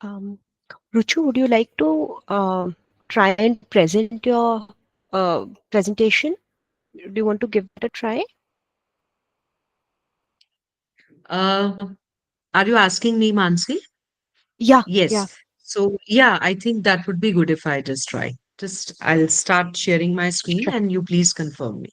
Um, Ruchu, would you like to try and present your presentation? Do you want to give that a try? Uh, are you asking me, Mansi? Yeah, Yes. yeah, So, yeah, I think that would be good if I just try. Just I'll start sharing my screen sure. and you please confirm me.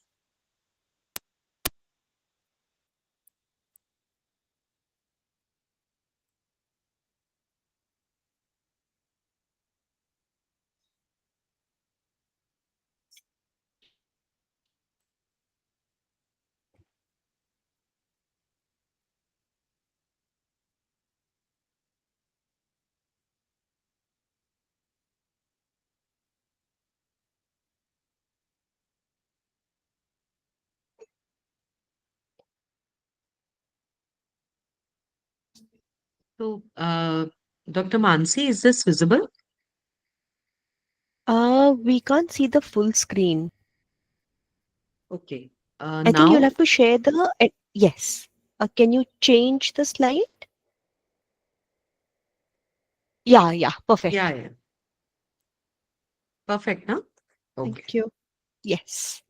So, Dr. Mansi, is this visible? We can't see the full screen. Okay. I think you'll Now? have to share the, yes. Can you change the slide? Yeah, yeah, Yeah, perfect. yeah. Perfect, now? Thank Okay. you. Yes.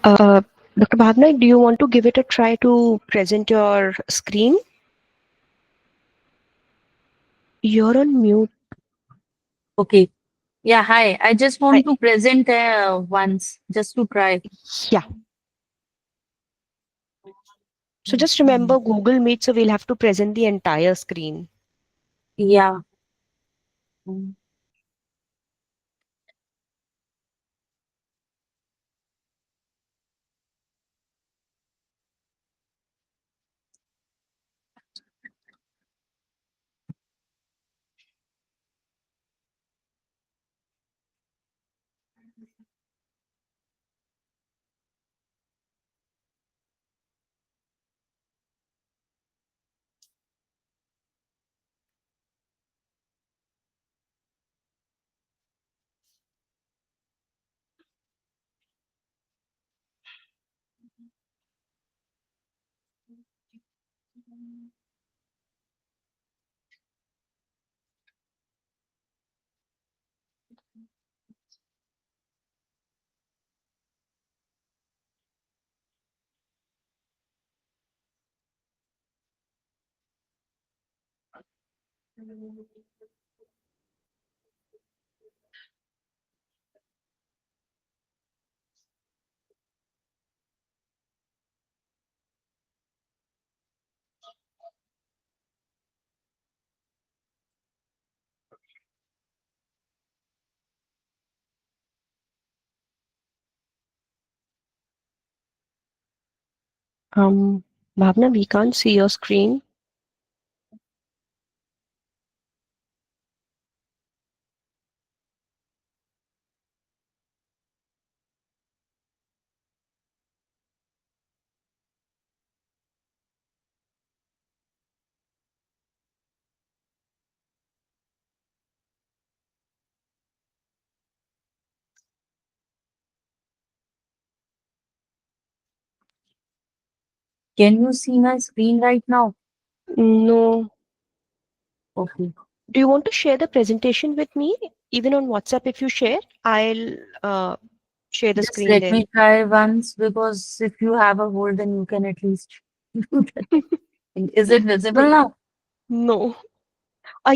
Uh, Dr. Bhavna, do you want to give it a try to present your screen? You're on mute. Okay. Yeah, hi. I just I, want to present once, just to try. yeah. So just remember Google Meet, so we'll have to present the entire screen. Yeah. Mm. Bhavna, we can't see your screen. Can you see my screen right now? No. Okay. Do you want to share the presentation with me? Even on WhatsApp, if you share, I'll share the Just screen let then. me try once because if you have a hold, then you can at least do that. Is it visible No. now? No.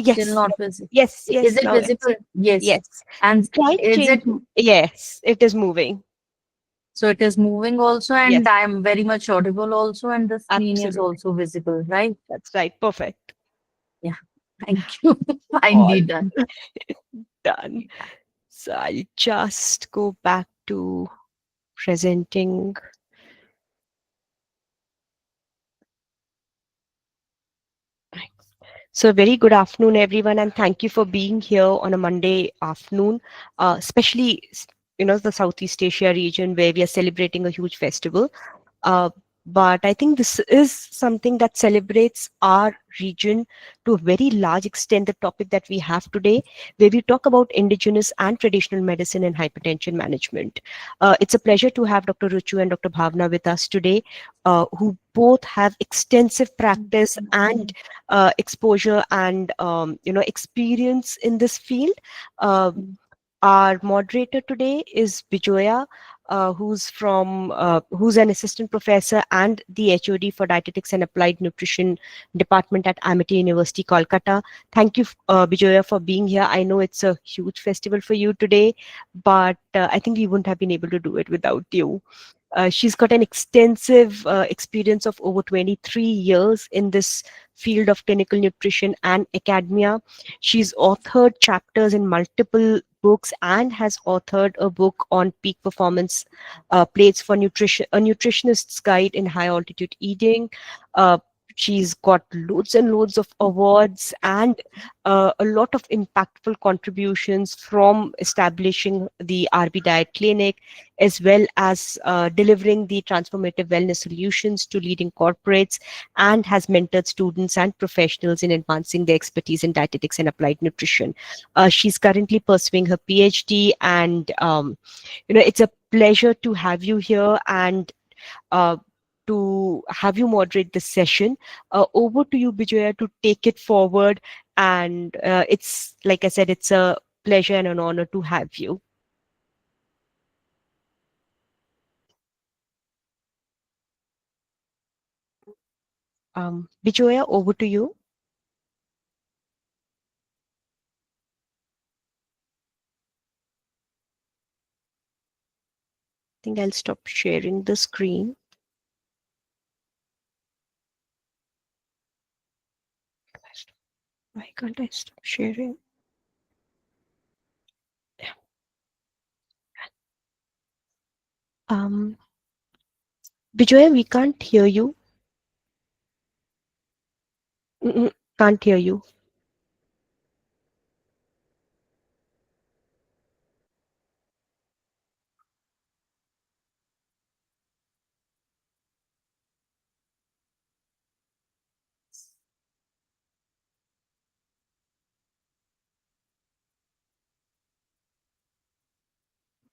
Still Yes. not visible. Yes. Is Yes. it Now it's. visible? Yes. Yes. And Try is change. it Yes, it is moving. so it is moving also, and Yes. I am very much audible also, and the screen is Absolutely. also visible, right? That's right. Perfect. Yeah. Thank you. All Finally done. done. So I'll just go back to presenting. So, very good afternoon, everyone, and thank you for being here on a Monday afternoon, especially the Southeast Asia region where we are celebrating a huge festival. Uh, but I think this is something that celebrates our region to a very large extent. The topic that we have today, where we talk about indigenous and traditional medicine and hypertension management. It's a pleasure to have Dr. Ruchu and Dr. Bhavna with us today, who both have extensive practice and exposure and experience in this field. Uh, our moderator today is Bijoya, who's an assistant professor and the HOD for dietetics and applied nutrition department at Amity University, Kolkata. Thank you, Bijoya, for being here. I know it's a huge festival for you today, but I think we wouldn't have been able to do it without you. She's got an extensive experience of over 23 years in this field of clinical nutrition and academia. She's authored chapters in multiple books and has authored a book on peak performance plates for nutrition, a nutritionist's guide in high altitude eating. Uh, she's got loads and loads of awards and a lot of impactful contributions from establishing the RB Diet Clinic, as well as delivering the transformative wellness solutions to leading corporates, and has mentored students and professionals in advancing their expertise in dietetics and applied nutrition. She's currently pursuing her PhD, and it's a pleasure to have you here and uh, to have you moderate this session. Over to you, Bijoya, to take it forward. And it's, like I said, it's a pleasure and an honor to have you. Bijoya, over to you. I think I'll stop sharing the screen. Why can't I stop sharing? Um, Bijoya, we can't hear you. Can't hear you.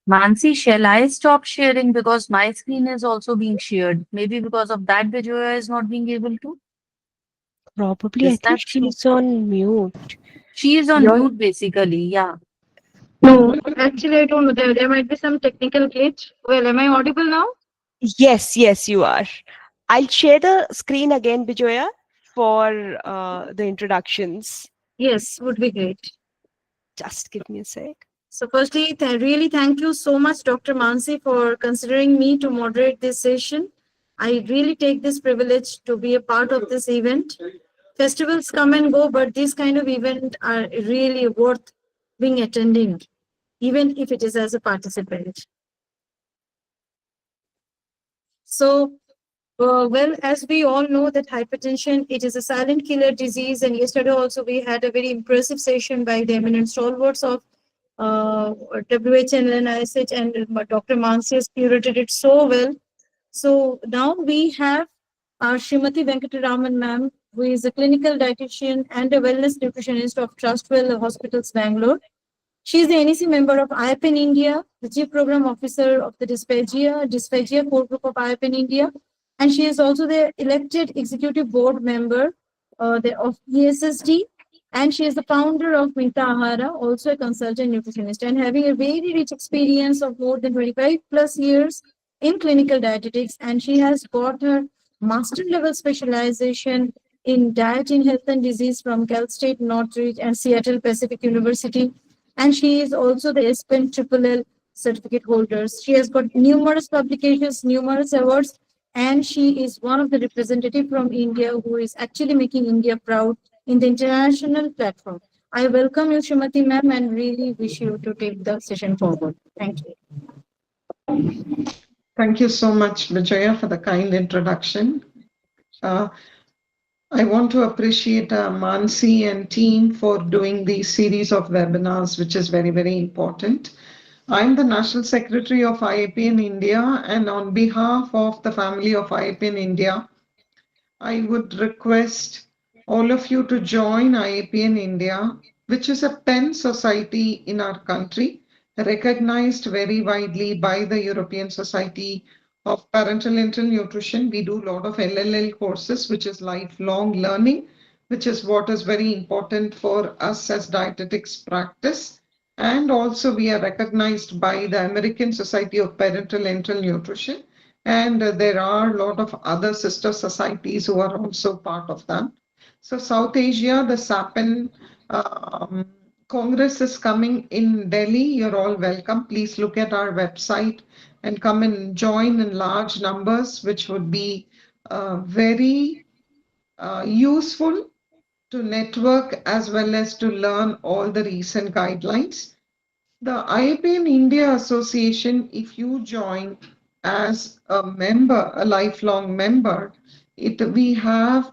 Mansi, shall I stop sharing because my screen is also being shared? Maybe because of that, Vijaya is not being able to. Probably, I Is think that so? she's on mute. She is on Your mute basically. Yeah. no, actually, I don't know. There might be some technical glitch. Well, am I audible now? Yes, yes, you are. I'll share the screen again, Bijoya, for the introductions. Yes, would be great. Just give me a sec. So, firstly, really thank you so much, Dr. Mansi, for considering me to moderate this session. I really take this privilege to be a part of this event. Festivals come and go, but these kind of events are really worth being attending, even if it is as a participant. So, well, as we all know that hypertension, it is a silent killer disease. And yesterday also we had a very impressive session by the eminent stalwarts of WH and NISH, and Dr. Mansi has curated it so well. So now we have our Srimati Venkataraman ma'am, who is a clinical dietitian and a wellness nutritionist of Trustwell Hospitals, Bangalore. She is the NEC member of IPN India, the Chief Program Officer of the Dysphagia Core Group of IPN India, and she is also the elected Executive Board member of ESSD, and she is the founder of Minta Ahara, also a consultant nutritionist, and having a very rich experience of more than 25 plus years in clinical dietetics, and she has got her master level specialization in diet in health and disease from Cal State Northridge and Seattle Pacific University, and she is also the SPEN Triple L certificate holders. She has got numerous publications, numerous awards, and she is one of the representative from India who is actually making India proud in the international platform. I welcome you, Srimati ma'am, and really wish you to take the session forward. Thank you. Thank you so much, Vijaya, for the kind introduction. Uh, I want to appreciate Mansi and team for doing these series of webinars, which is very, very important. I'm the National Secretary of IAP in India, and on behalf of the family of IAP in India, I would request all of you to join IAPN India, which is a pen society in our country, recognized very widely by the European Society of Parental Enteral Nutrition. We do a lot of LLL courses, which is lifelong learning, which is what is very important for us as dietetics practice. And also, we are recognized by the American Society of Parental Enteral Nutrition, and there are a lot of other sister societies who are also part of that. So South Asia, the SAPN um, Congress is coming in Delhi. You're all welcome. Please look at our website and come and join in large numbers, which would be very useful to network as well as to learn all the recent guidelines. The IAPN India Association, if you join as a member, a lifelong member, we have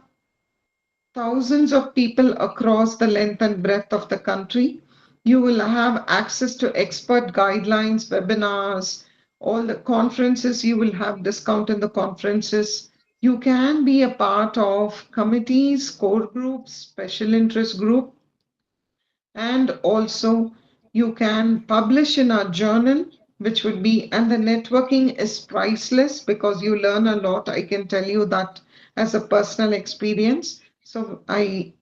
thousands of people across the length and breadth of the country. You will have access to expert guidelines, webinars, all the conferences. You will have discount in the conferences. You can be a part of committees, core groups, special interest group, and also you can publish in our journal, which would be, and the networking is priceless because you learn a lot. I can tell you that as a personal experience. So I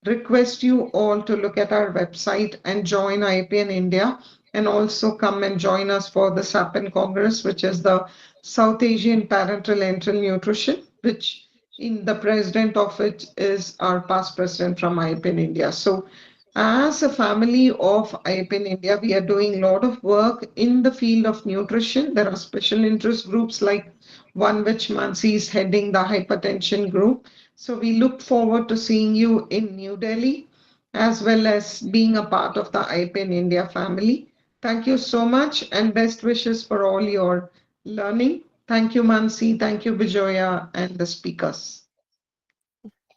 request you all to look at our website and join IPN India, and also come and join us for the SAPN Congress, which is the South Asian Parental Enteral Nutrition, which in the president of it is our past president from IPN India. So as a family of IPN India, we are doing a lot of work in the field of nutrition. There are special interest groups like one which Mansi is heading, the hypertension group. So we look forward to seeing you in New Delhi as well as being a part of the IPN India family. Thank you so much and best wishes for all your learning. Thank you, Mansi. Thank you, Bijoya, and the speakers.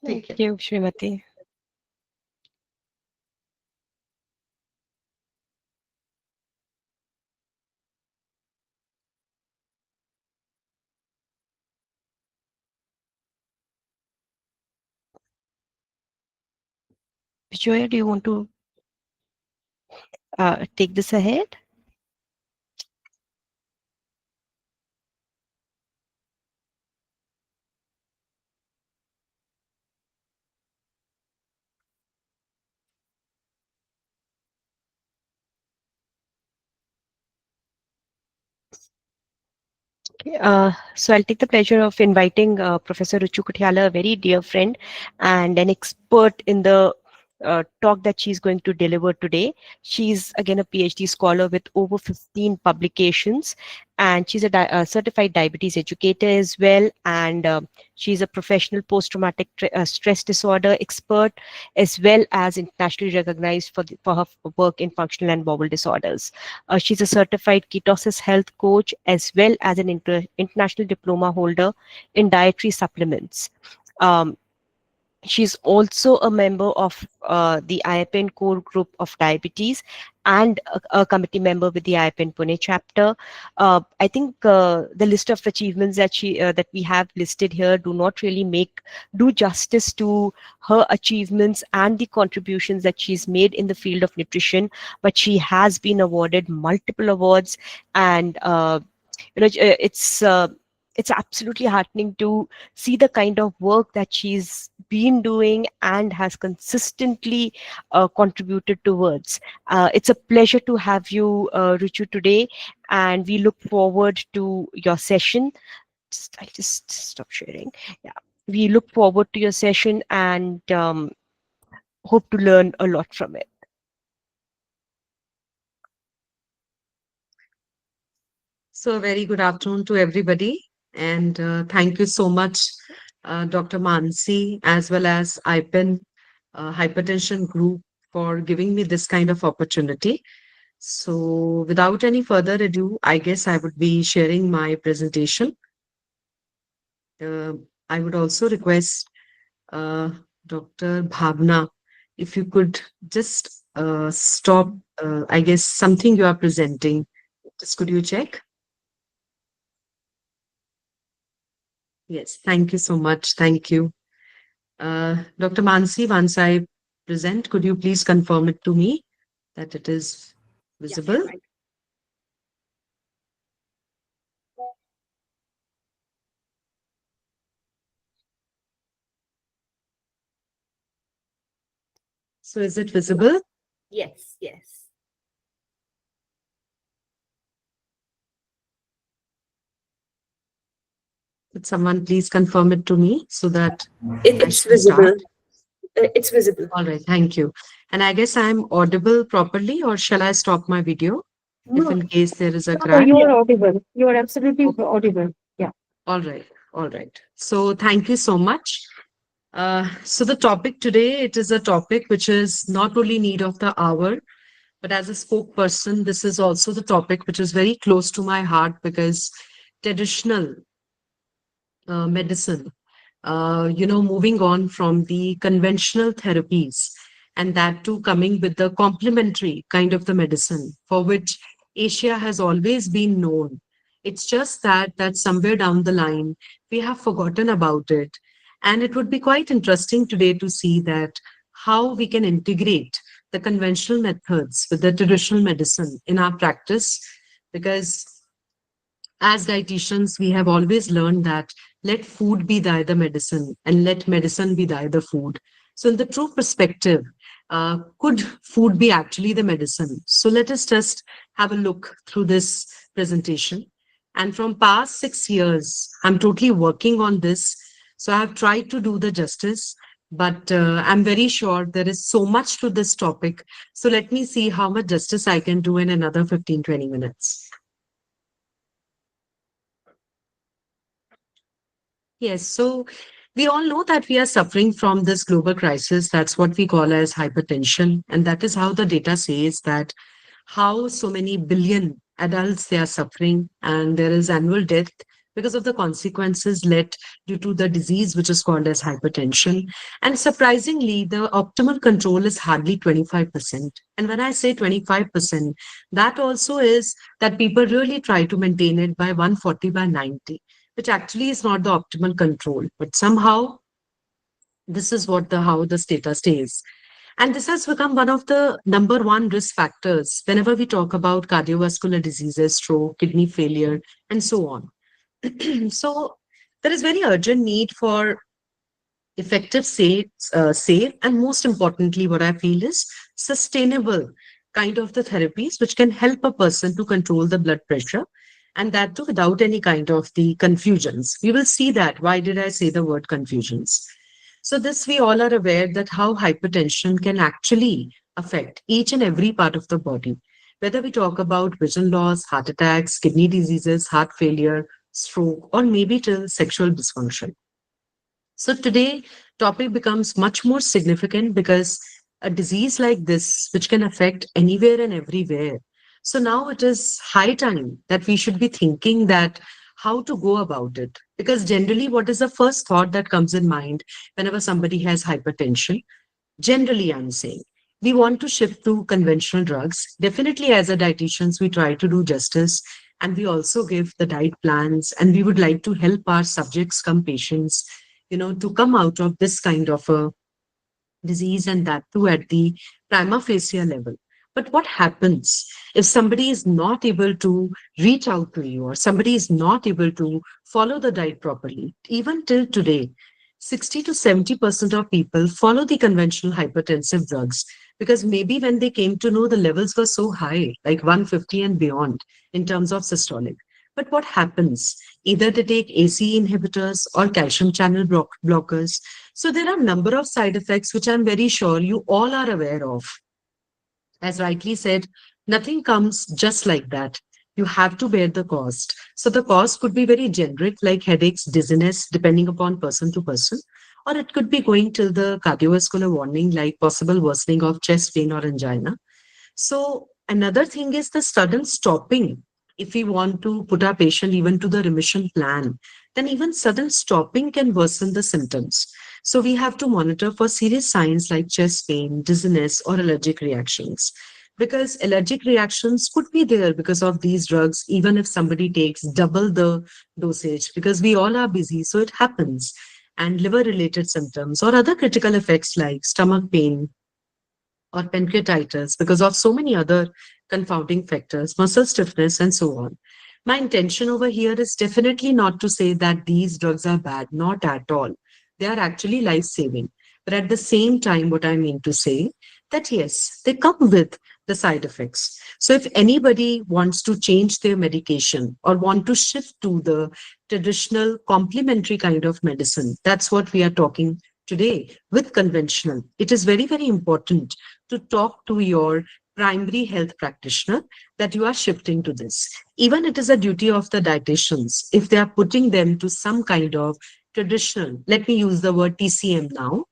Thank Take care. you, Srimati. Bijoya, do you want to take this ahead? So I'll take the pleasure of inviting Professor Ruchu Kutiala, a very dear friend and an expert in the talk that she's going to deliver today. She's again a PhD scholar with over 15 publications, and she's a certified diabetes educator as well. And she's a professional post-traumatic stress disorder expert, as well as internationally recognized for her work in functional and bowel disorders. She's a certified ketosis health coach as well as an international diploma holder in dietary supplements. Um, She's also a member of the IAPN core group of diabetes and a committee member with the IAPN Pune chapter. I think the list of achievements that we have listed here do not really do justice to her achievements and the contributions that she's made in the field of nutrition. But she has been awarded multiple awards, and it's absolutely heartening to see the kind of work that she's been doing and has consistently contributed towards. It's a pleasure to have you, Ruchu, today, and we look forward to your session. I'll just stop sharing. Yeah, we look forward to your session and hope to learn a lot from it. So, a very good afternoon to everybody. And thank you so much, Dr. Mansi, as well as IPEN Hypertension Group, for giving me this kind of opportunity. So, without any further ado, I guess I would be sharing my presentation. Uh, I would also request uh, Dr. Bhavna, if you could just stop, I guess, something you are presenting. Just could you check? Yes, thank you so much. Thank you. Dr. Mansi, once I present, could you please confirm it to me that it is Yeah, sure. visible? So is it visible? Yes, yes. Could someone please confirm it to me so that I It's should start? visible. It's visible. All right, thank you. And I guess I'm audible properly, or shall I stop my video if No, in case there is a No, crack? you are audible. You are absolutely audible. Yeah. All right, all right. So thank you so much. So the topic today, it is a topic which is not only need of the hour, but as a spokesperson, this is also the topic which is very close to my heart because traditional medicine, moving on from the conventional therapies, and that too coming with the complementary kind of the medicine for which Asia has always been known. It's just that somewhere down the line we have forgotten about it, and it would be quite interesting today to see that how we can integrate the conventional methods with the traditional medicine in our practice, because as dietitians, we have always learned that let food be the other medicine and let medicine be the other food. So, in the true perspective, could food be actually the medicine? So, let us just have a look through this presentation. And from past 6 years, I'm totally working on this. So, I have tried to do the justice, but I'm very sure there is so much to this topic. So, let me see how much justice I can do in another 15-20 minutes. Yes, so we all know that we are suffering from this global crisis. That's what we call as hypertension. And that is how the data says that how so many billion adults they are suffering, and there is annual death because of the consequences led due to the disease which is called as hypertension. And surprisingly, the optimal control is hardly 25%. And when I say 25%, that also is that people really try to maintain it by 140 by 90, which actually is not the optimal control. But somehow this is what the how the status stays. And this has become one of the number one risk factors whenever we talk about cardiovascular diseases, stroke, kidney failure, and so on. So there is very urgent need for effective, safe, and most importantly, what I feel is sustainable kind of the therapies which can help a person to control the blood pressure and that too without any kind of the confusions. We will see that. Why did I say the word confusions? So this we all are aware that how hypertension can actually affect each and every part of the body. Whether we talk about vision loss, heart attacks, kidney diseases, heart failure, stroke, or maybe till sexual dysfunction. So today topic becomes much more significant because a disease like this, which can affect anywhere and everywhere. So now it is high time that we should be thinking that how to go about it. Because generally, what is the first thought that comes in mind whenever somebody has hypertension? Generally, I'm saying we want to shift to conventional drugs. Definitely, as a dietitians, we try to do justice and we also give the diet plans and we would like to help our subjects come patients, to come out of this kind of a disease and that too at the prima facie level. But what happens if somebody is not able to reach out to you or somebody is not able to follow the diet properly? Even till today, 60 to 70% of people follow the conventional hypertensive drugs because maybe when they came to know the levels were so high, like 150 and beyond in terms of systolic. But what happens? Either they take ACE inhibitors or calcium channel blockers, so there are a number of side effects which I'm very sure you all are aware of. As rightly said, nothing comes just like that. You have to bear the cost. So the cost could be very generic, like headaches, dizziness, depending upon person to person, or it could be going till the cardiovascular warning, like possible worsening of chest pain or angina. So another thing is the sudden stopping. If we want to put our patient even to the remission plan, then even sudden stopping can worsen the symptoms. So we have to monitor for serious signs like chest pain, dizziness, or allergic reactions. Because allergic reactions could be there because of these drugs, even if somebody takes double the dosage, because we all are busy, so it happens. And liver related symptoms or other critical effects like stomach pain, or pancreatitis because of so many other confounding factors, muscle stiffness, and so on. My intention over here is definitely not to say that these drugs are bad, not at all. They are actually life saving. But at the same time, what I mean to say that yes, they come with the side effects. So if anybody wants to change their medication or want to shift to the traditional complementary kind of medicine, that's what we are talking today with conventional. It is very, very important to talk to your primary health practitioner that you are shifting to this. Even it is a duty of the dietitians if they are putting them to some kind of traditional, let me use the word TCM now,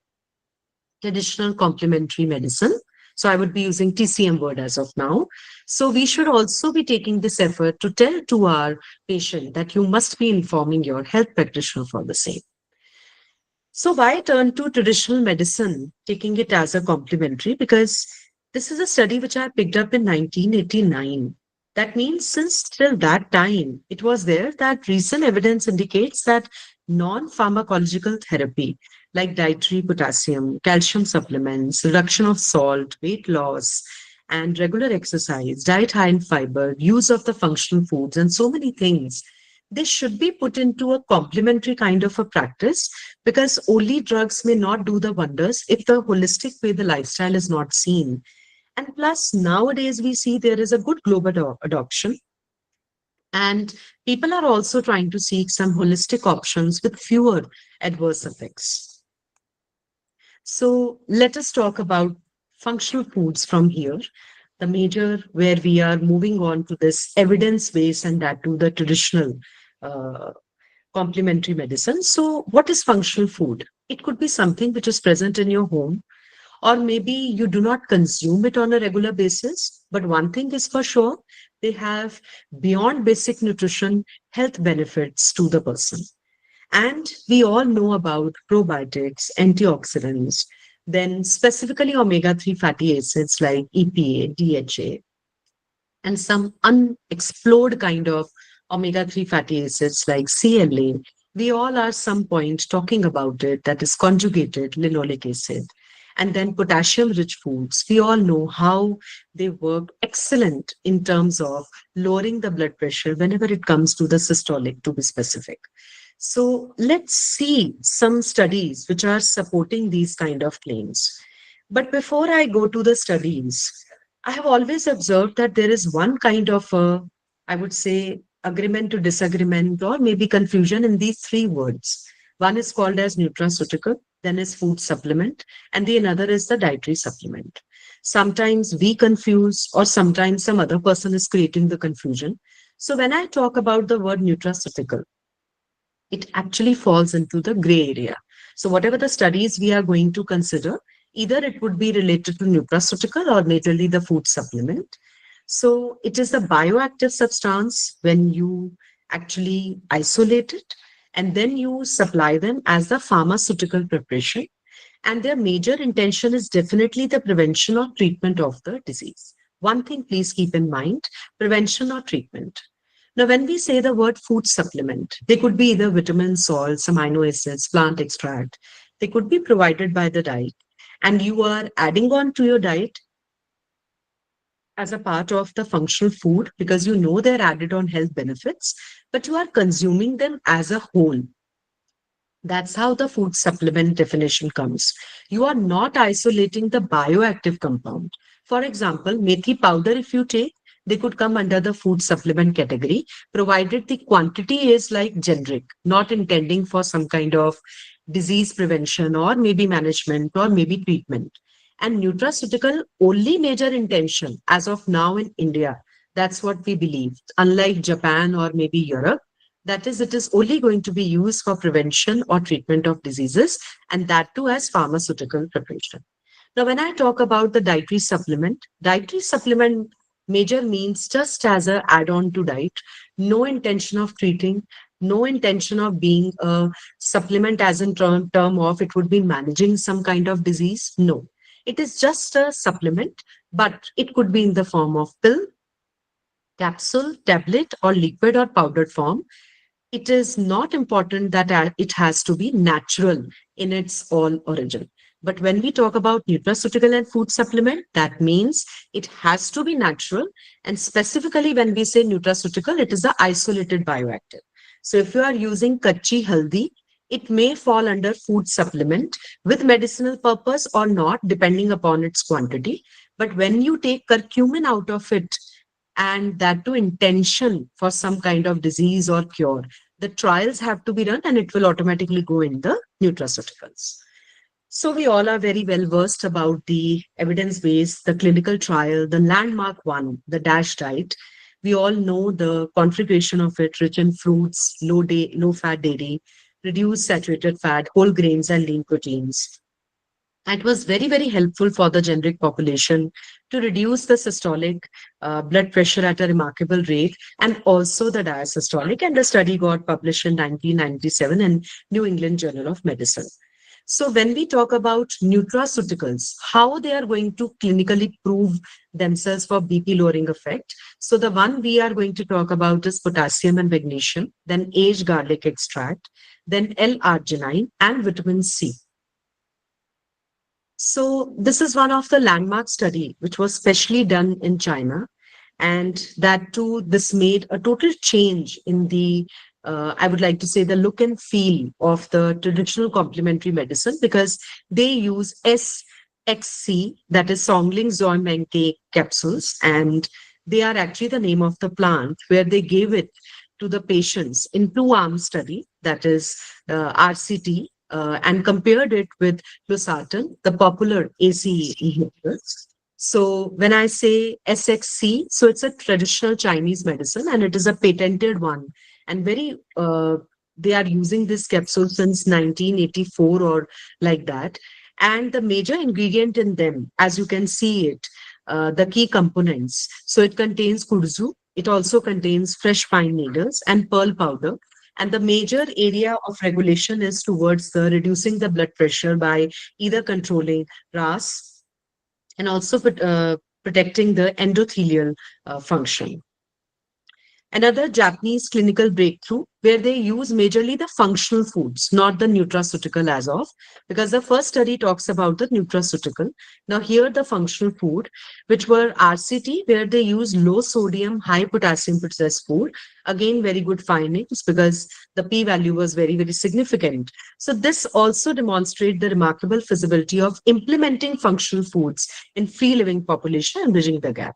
traditional complementary medicine. So I would be using TCM word as of now. So we should also be taking this effort to tell to our patient that you must be informing your health practitioner for the same. So why turn to traditional medicine, taking it as a complementary? Because this is a study which I picked up in 1989. That means since till that time, it was there that recent evidence indicates that non-pharmacological therapy like dietary potassium, calcium supplements, reduction of salt, weight loss, and regular exercise, diet high in fiber, use of the functional foods, and so many things, they should be put into a complementary kind of a practice because only drugs may not do the wonders if the holistic way the lifestyle is not seen. And plus, nowadays we see there is a good global adoption, and people are also trying to seek some holistic options with fewer adverse effects. So, let us talk about functional foods from here. The major where we are moving on to this evidence based and that to the traditional uh, complementary medicine. So, what is functional food? It could be something which is present in your home, or maybe you do not consume it on a regular basis. But one thing is for sure, they have beyond basic nutrition health benefits to the person. And we all know about probiotics, antioxidants, then specifically omega 3 fatty acids like EPA, DHA, and some unexplored kind of omega-3 fatty acids like CLA. We all are some point talking about it, that is conjugated linoleic acid. And then potassium rich foods. We all know how they work excellent in terms of lowering the blood pressure whenever it comes to the systolic, to be specific. So let's see some studies which are supporting these kind of claims. But before I go to the studies, I have always observed that there is one kind of a, I would say, agreement to disagreement or maybe confusion in these three words. One is called as nutraceutical, then is food supplement, and the another is the dietary supplement. Sometimes we confuse, or sometimes some other person is creating the confusion. So when I talk about the word nutraceutical, it actually falls into the gray area. So whatever the studies we are going to consider, either it would be related to nutraceutical or majorly the food supplement. So it is a bioactive substance when you actually isolate it and then you supply them as the pharmaceutical preparation. And their major intention is definitely the prevention or treatment of the disease. One thing, please keep in mind, prevention or treatment. Now, when we say the word food supplement, they could be either vitamins, salts, amino acids, plant extract. They could be provided by the diet. And you are adding on to your diet as a part of the functional food because you know they're added on health benefits, but you are consuming them as a whole. That's how the food supplement definition comes. You are not isolating the bioactive compound. For example, methi powder, if you take, they could come under the food supplement category, provided the quantity is like generic, not intending for some kind of disease prevention or maybe management or maybe treatment. And nutraceutical only major intention as of now in India. That's what we believe. Unlike Japan or maybe Europe, that is, it is only going to be used for prevention or treatment of diseases, and that too as pharmaceutical preparation. Now, when I talk about the dietary supplement major means just as a add-on to diet, no intention of treating, no intention of being a supplement as in term of it would be managing some kind of disease. No, it is just a supplement, but it could be in the form of pill, capsule, tablet, or liquid or powdered form. It is not important that it has to be natural in its all origin. But when we talk about nutraceutical and food supplement, that means it has to be natural. And specifically, when we say nutraceutical, it is a isolated bioactive. So if you are using kachi haldi, it may fall under food supplement with medicinal purpose or not, depending upon its quantity. But when you take curcumin out of it, and that to intention for some kind of disease or cure, the trials have to be done and it will automatically go in the nutraceuticals. So we all are very well versed about the evidence base, the clinical trial, the landmark one, the DASH diet. We all know the configuration of it, rich in fruits, low fat dairy, reduced saturated fat, whole grains and lean proteins. It was very, very helpful for the generic population to reduce the systolic blood pressure at a remarkable rate and also the diastolic. And the study got published in 1997 in New England Journal of Medicine. So when we talk about nutraceuticals, how they are going to clinically prove themselves for BP lowering effect. So the one we are going to talk about is potassium and magnesium, then aged garlic extract, then L-arginine and vitamin C. So this is one of the landmark study which was specially done in China, and that too this made a total change in the I would like to say the look and feel of the traditional complementary medicine because they use SXC, that is Songling Zoymenke capsules, and they are actually the name of the plant where they gave it to the patients in two-arm study, that is RCT, and compared it with losartan, the popular ACE inhibitors. So when I say SXC, so it's a traditional Chinese medicine and it is a patented one and very they are using this capsule since 1984 or like that. And the major ingredient in them, as you can see it, the key components. So it contains kudzu, it also contains fresh pine needles and pearl powder. And the major area of regulation is towards the reducing the blood pressure by either controlling RAS and also protecting the endothelial function. Another Japanese clinical breakthrough where they use majorly the functional foods, not the nutraceutical as of, because the first study talks about the nutraceutical. Now here the functional food, which were RCT, where they use low sodium, high potassium processed food. Again, very good findings because the p-value was very, very significant. So this also demonstrates the remarkable feasibility of implementing functional foods in free living population and bridging the gap.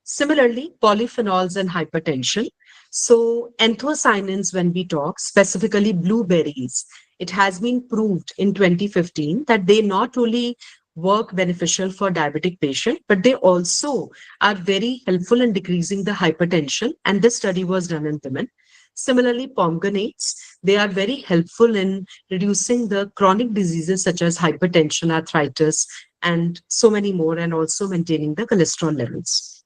Similarly, polyphenols and hypertension. So, anthocyanins, when we talk, specifically blueberries, it has been proved in 2015 that they not only work beneficial for diabetic patient, but they also are very helpful in decreasing the hypertension. And this study was done in women. Similarly, pomegranates, they are very helpful in reducing the chronic diseases such as hypertension, arthritis, and so many more, and also maintaining the cholesterol levels.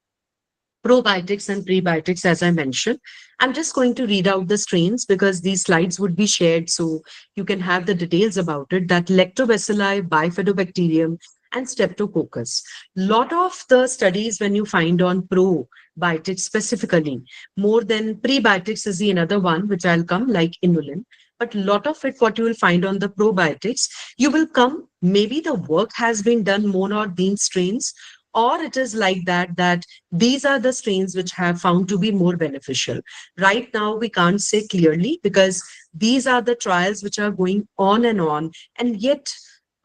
Probiotics and prebiotics, as I mentioned. I'm just going to read out the strains because these slides would be shared so you can have the details about it. That Lactobacilli, Bifidobacterium, and Streptococcus. Lot of the studies when you find on probiotics specifically, more than prebiotics is the another one, which I'll come like inulin. But lot of it, what you will find on the probiotics, you will come, maybe the work has been done more on these strains, or it is like that these are the strains which have found to be more beneficial. Right now, we can't say clearly because these are the trials which are going on, and yet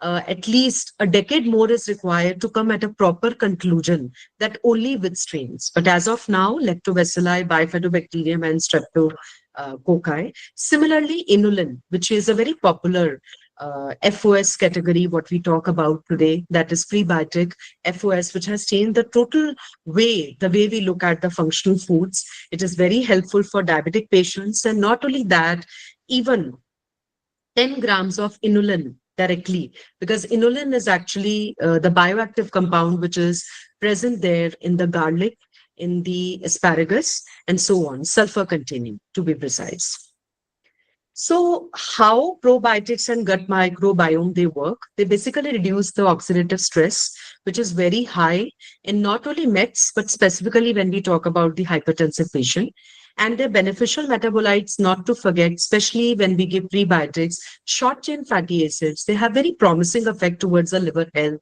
at least a decade more is required to come at a proper conclusion that only with strains. But as of now, Lactobacilli, Bifidobacterium, and Streptococci. Similarly, inulin, which is a very popular FOS category, what we talk about today, that is prebiotic FOS, which has changed the total way, the way we look at the functional foods. It is very helpful for diabetic patients. And not only that, even 10 grams of inulin directly, because inulin is actually the bioactive compound which is present there in the garlic, in the asparagus, and so on, sulfur containing, to be precise. So how probiotics and gut microbiome they work? They basically reduce the oxidative stress, which is very high in not only meds, but specifically when we talk about the hypertensive patient. And their beneficial metabolites, not to forget, especially when we give prebiotics, short chain fatty acids, they have very promising effect towards the liver health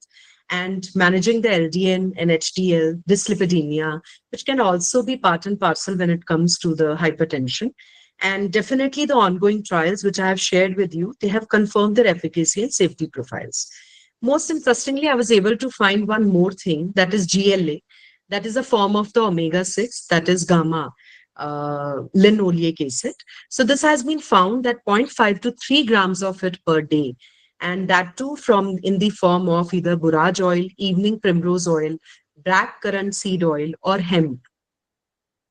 and managing the LDN and HDL, dyslipidemia, which can also be part and parcel when it comes to the hypertension. And definitely the ongoing trials, which I have shared with you, they have confirmed their efficacy and safety profiles. Most interestingly, I was able to find one more thing, that is GLA. That is a form of the omega-6, that is gamma linoleic acid. So this has been found that 0.5 to 3 grams of it per day. And that too from in the form of either borage oil, evening primrose oil, black currant seed oil, or hemp.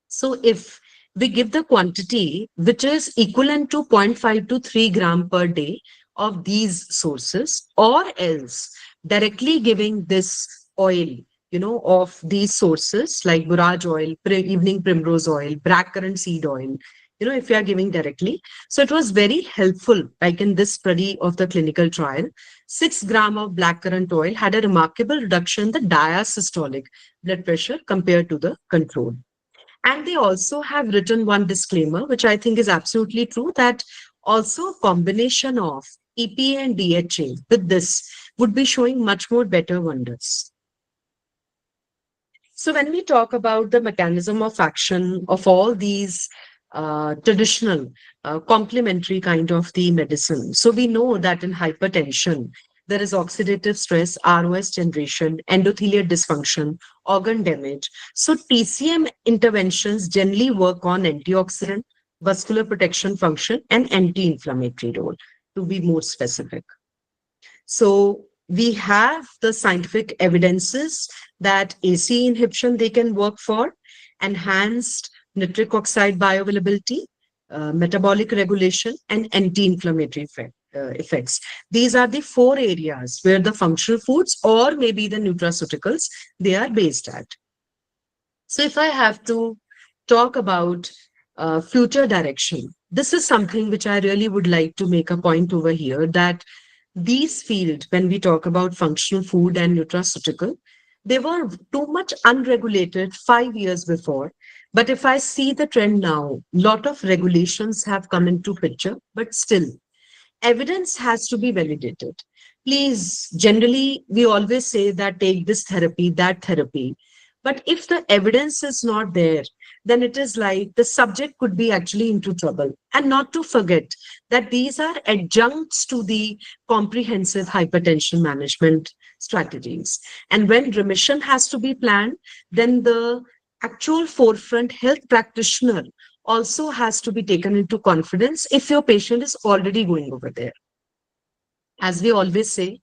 So if we give the quantity which is equivalent to 0.5 to 3 gram per day of these sources, or else directly giving this oil, of these sources like borage oil, evening primrose oil, blackcurrant seed oil, if you are giving directly. So it was very helpful, like in this study of the clinical trial, 6 gram of blackcurrant oil had a remarkable reduction in the diastolic blood pressure compared to the control. And they also have written one disclaimer, which I think is absolutely true, that also a combination of EPA and DHA with this would be showing much more better wonders. So when we talk about the mechanism of action of all these traditional complementary kind of the medicine, so we know that in hypertension, there is oxidative stress, ROS generation, endothelial dysfunction, organ damage. So TCM interventions generally work on antioxidant, vascular protection function, and anti-inflammatory role, to be more specific. So we have the scientific evidences that AC inhibition they can work for, enhanced nitric oxide bioavailability, metabolic regulation, and anti-inflammatory effects. These are the 4 areas where the functional foods or maybe the nutraceuticals they are based at. So if I have to talk about future direction, this is something which I really would like to make a point over here, that these fields, when we talk about functional food and nutraceutical, they were too much unregulated 5 years before. But if I see the trend now, lot of regulations have come into picture, but still evidence has to be validated. Please, generally, we always say that take this therapy, that therapy. But if the evidence is not there, then it is like the subject could be actually into trouble. And not to forget that these are adjuncts to the comprehensive hypertension management strategies. And when remission has to be planned, then the actual forefront health practitioner also has to be taken into confidence if your patient is already going over there. As we always say,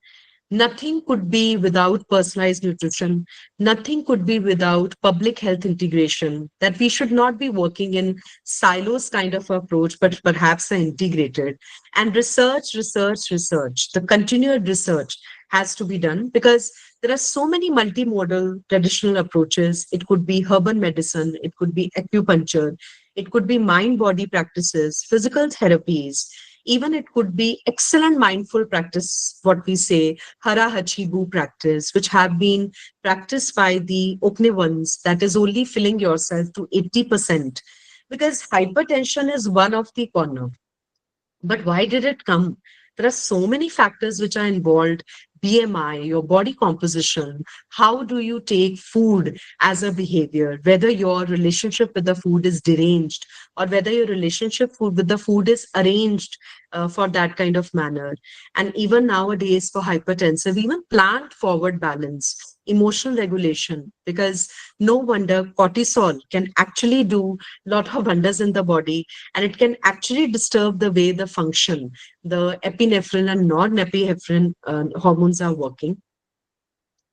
nothing could be without personalized nutrition. Nothing could be without public health integration. That we should not be working in silos kind of approach, but perhaps an integrated. And research, research, research. The continued research has to be done because there are so many multimodal traditional approaches. It could be herbal medicine, it could be acupuncture, it could be mind body practices, physical therapies. Even it could be excellent mindful practice, what we say, Hara Hachibu practice, which have been practiced by the Okne ones, that is only filling yourself to 80%. Because hypertension is one of the corner. But why did it come? There are so many factors which are involved: BMI, your body composition, how do you take food as a behavior, whether your relationship with the food is deranged or whether your relationship food with the food is arranged for that kind of manner. And even nowadays, for hypertensive, even plant forward balance, emotional regulation, because no wonder cortisol can actually do a lot of wonders in the body, and it can actually disturb the way the function, the epinephrine and norepinephrine hormones are working.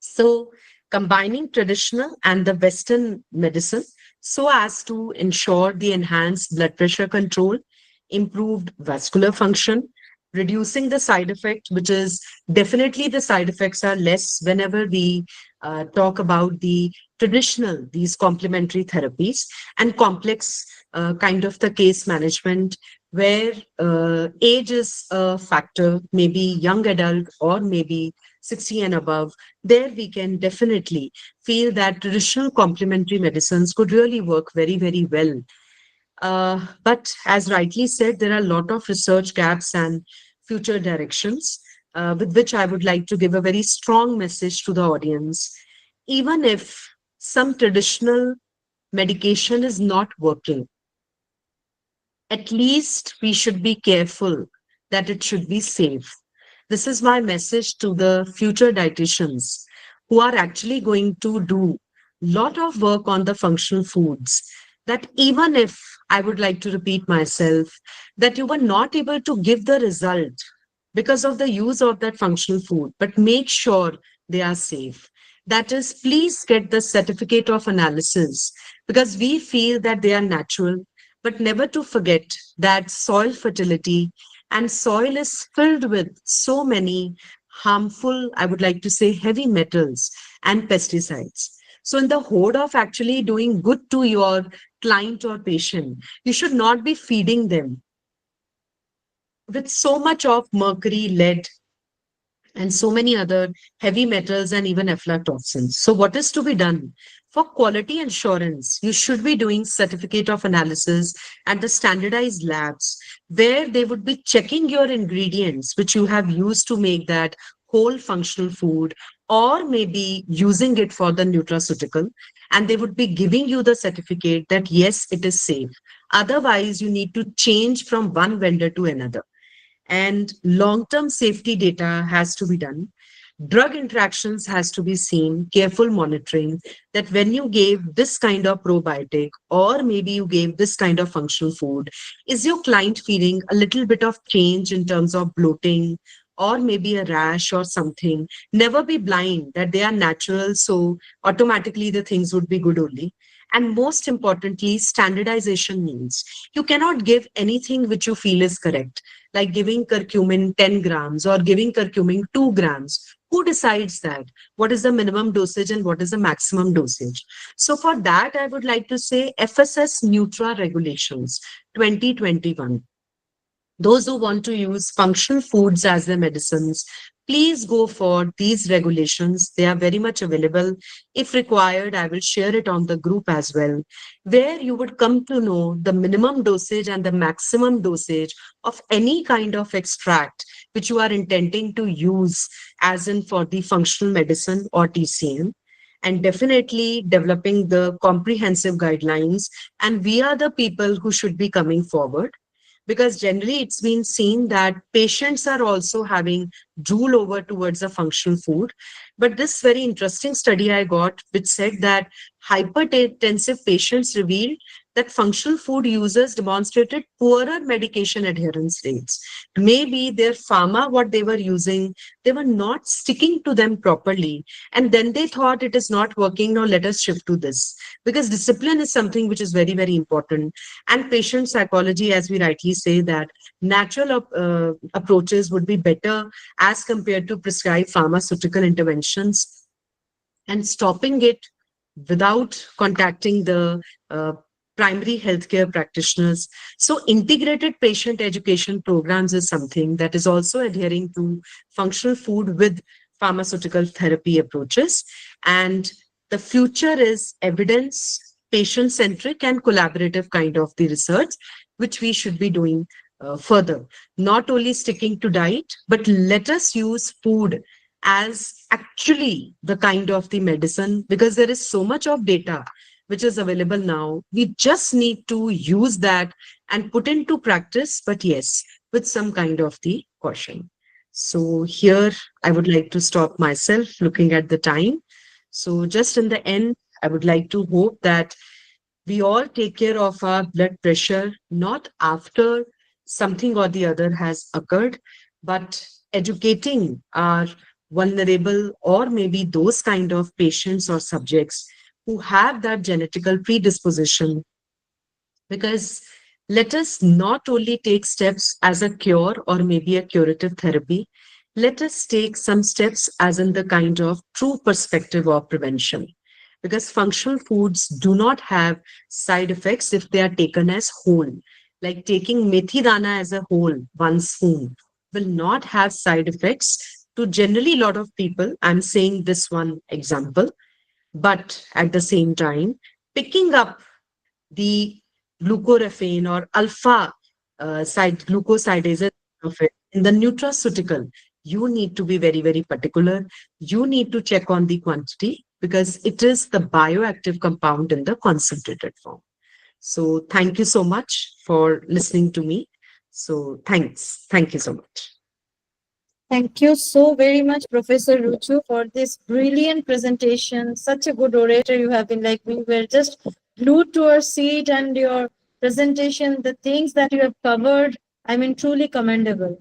So, combining traditional and the Western medicine so as to ensure the enhanced blood pressure control, improved vascular function, reducing the side effect, which is definitely the side effects are less whenever we talk about the traditional, these complementary therapies, and complex kind of the case management where age is a factor, maybe young adult or maybe 60 and above. There we can definitely feel that traditional complementary medicines could really work very, very well. But as rightly said, there are a lot of research gaps and future directions, with which I would like to give a very strong message to the audience. Even if some traditional medication is not working, at least we should be careful that it should be safe. This is my message to the future dietitians who are actually going to do a lot of work on the functional foods. That even if I would like to repeat myself, that you were not able to give the result because of the use of that functional food, but make sure they are safe. That is, please get the certificate of analysis because we feel that they are natural, but never to forget that soil fertility and soil is filled with so many harmful, I would like to say, heavy metals and pesticides. So, in the hope of actually doing good to your client or patient, you should not be feeding them with so much of mercury, lead, and so many other heavy metals and even aflatoxins. So, what is to be done? For quality assurance, you should be doing certificate of analysis at the standardized labs where they would be checking your ingredients, which you have used to make that whole functional food, or maybe using it for the nutraceutical. And they would be giving you the certificate that yes, it is safe. Otherwise, you need to change from one vendor to another, and long-term safety data has to be done. Drug interactions has to be seen, careful monitoring that when you gave this kind of probiotic or maybe you gave this kind of functional food, is your client feeling a little bit of change in terms of bloating or maybe a rash or something? Never be blind that they are natural, so automatically the things would be good only. And most importantly, standardization means you cannot give anything which you feel is correct, like giving curcumin 10 grams or giving curcumin 2 grams. Who decides that? What is the minimum dosage and what is the maximum dosage? So, for that, I would like to say FSS Nutra Regulations 2021. Those who want to use functional foods as their medicines, please go for these regulations. They are very much available. If required, I will share it on the group as well, where you would come to know the minimum dosage and the maximum dosage of any kind of extract which you are intending to use, as in for the functional medicine or TCM. And definitely developing the comprehensive guidelines. And we are the people who should be coming forward, because generally it's been seen that patients are also having drool over towards a functional food. But this very interesting study I got, which said that hypertensive patients revealed that functional food users demonstrated poorer medication adherence rates. Maybe their pharma, what they were using, they were not sticking to them properly. And then they thought it is not working. Now let us shift to this. Because discipline is something which is very, very important. And patient psychology, as we rightly say, that natural approaches would be better as compared to prescribed pharmaceutical interventions, and stopping it without contacting the uh, primary healthcare practitioners. So, integrated patient education programs is something that is also adhering to functional food with pharmaceutical therapy approaches. And the future is evidence, patient centric, and collaborative kind of the research, which we should be doing further. Not only sticking to diet, but let us use food as actually the kind of the medicine, because there is so much of data which is available now. We just need to use that and put into practice, but yes, with some kind of the caution. So here I would like to stop myself looking at the time. So just in the end, I would like to hope that we all take care of our blood pressure, not after something or the other has occurred, but educating our vulnerable or maybe those kind of patients or subjects who have that genetical predisposition. Because let us not only take steps as a cure or maybe a curative therapy, let us take some steps as in the kind of true perspective of prevention. Because functional foods do not have side effects if they are taken as whole. Like taking methi dana as a whole, one spoon, will not have side effects to generally a lot of people. I'm saying this one example, but at the same time, picking up the glucoraphain or alpha side glucosidase of it in the nutraceutical, you need to be very, very particular. You need to check on the quantity because it is the bioactive compound in the concentrated form. So thank you so much for listening to me. So thanks. Thank you so much. Thank you so very much, Professor Ruchu, for this brilliant presentation. Such a good orator you have been. Like, we were just glued to our seat, and your presentation, the things that you have covered, I mean, truly commendable.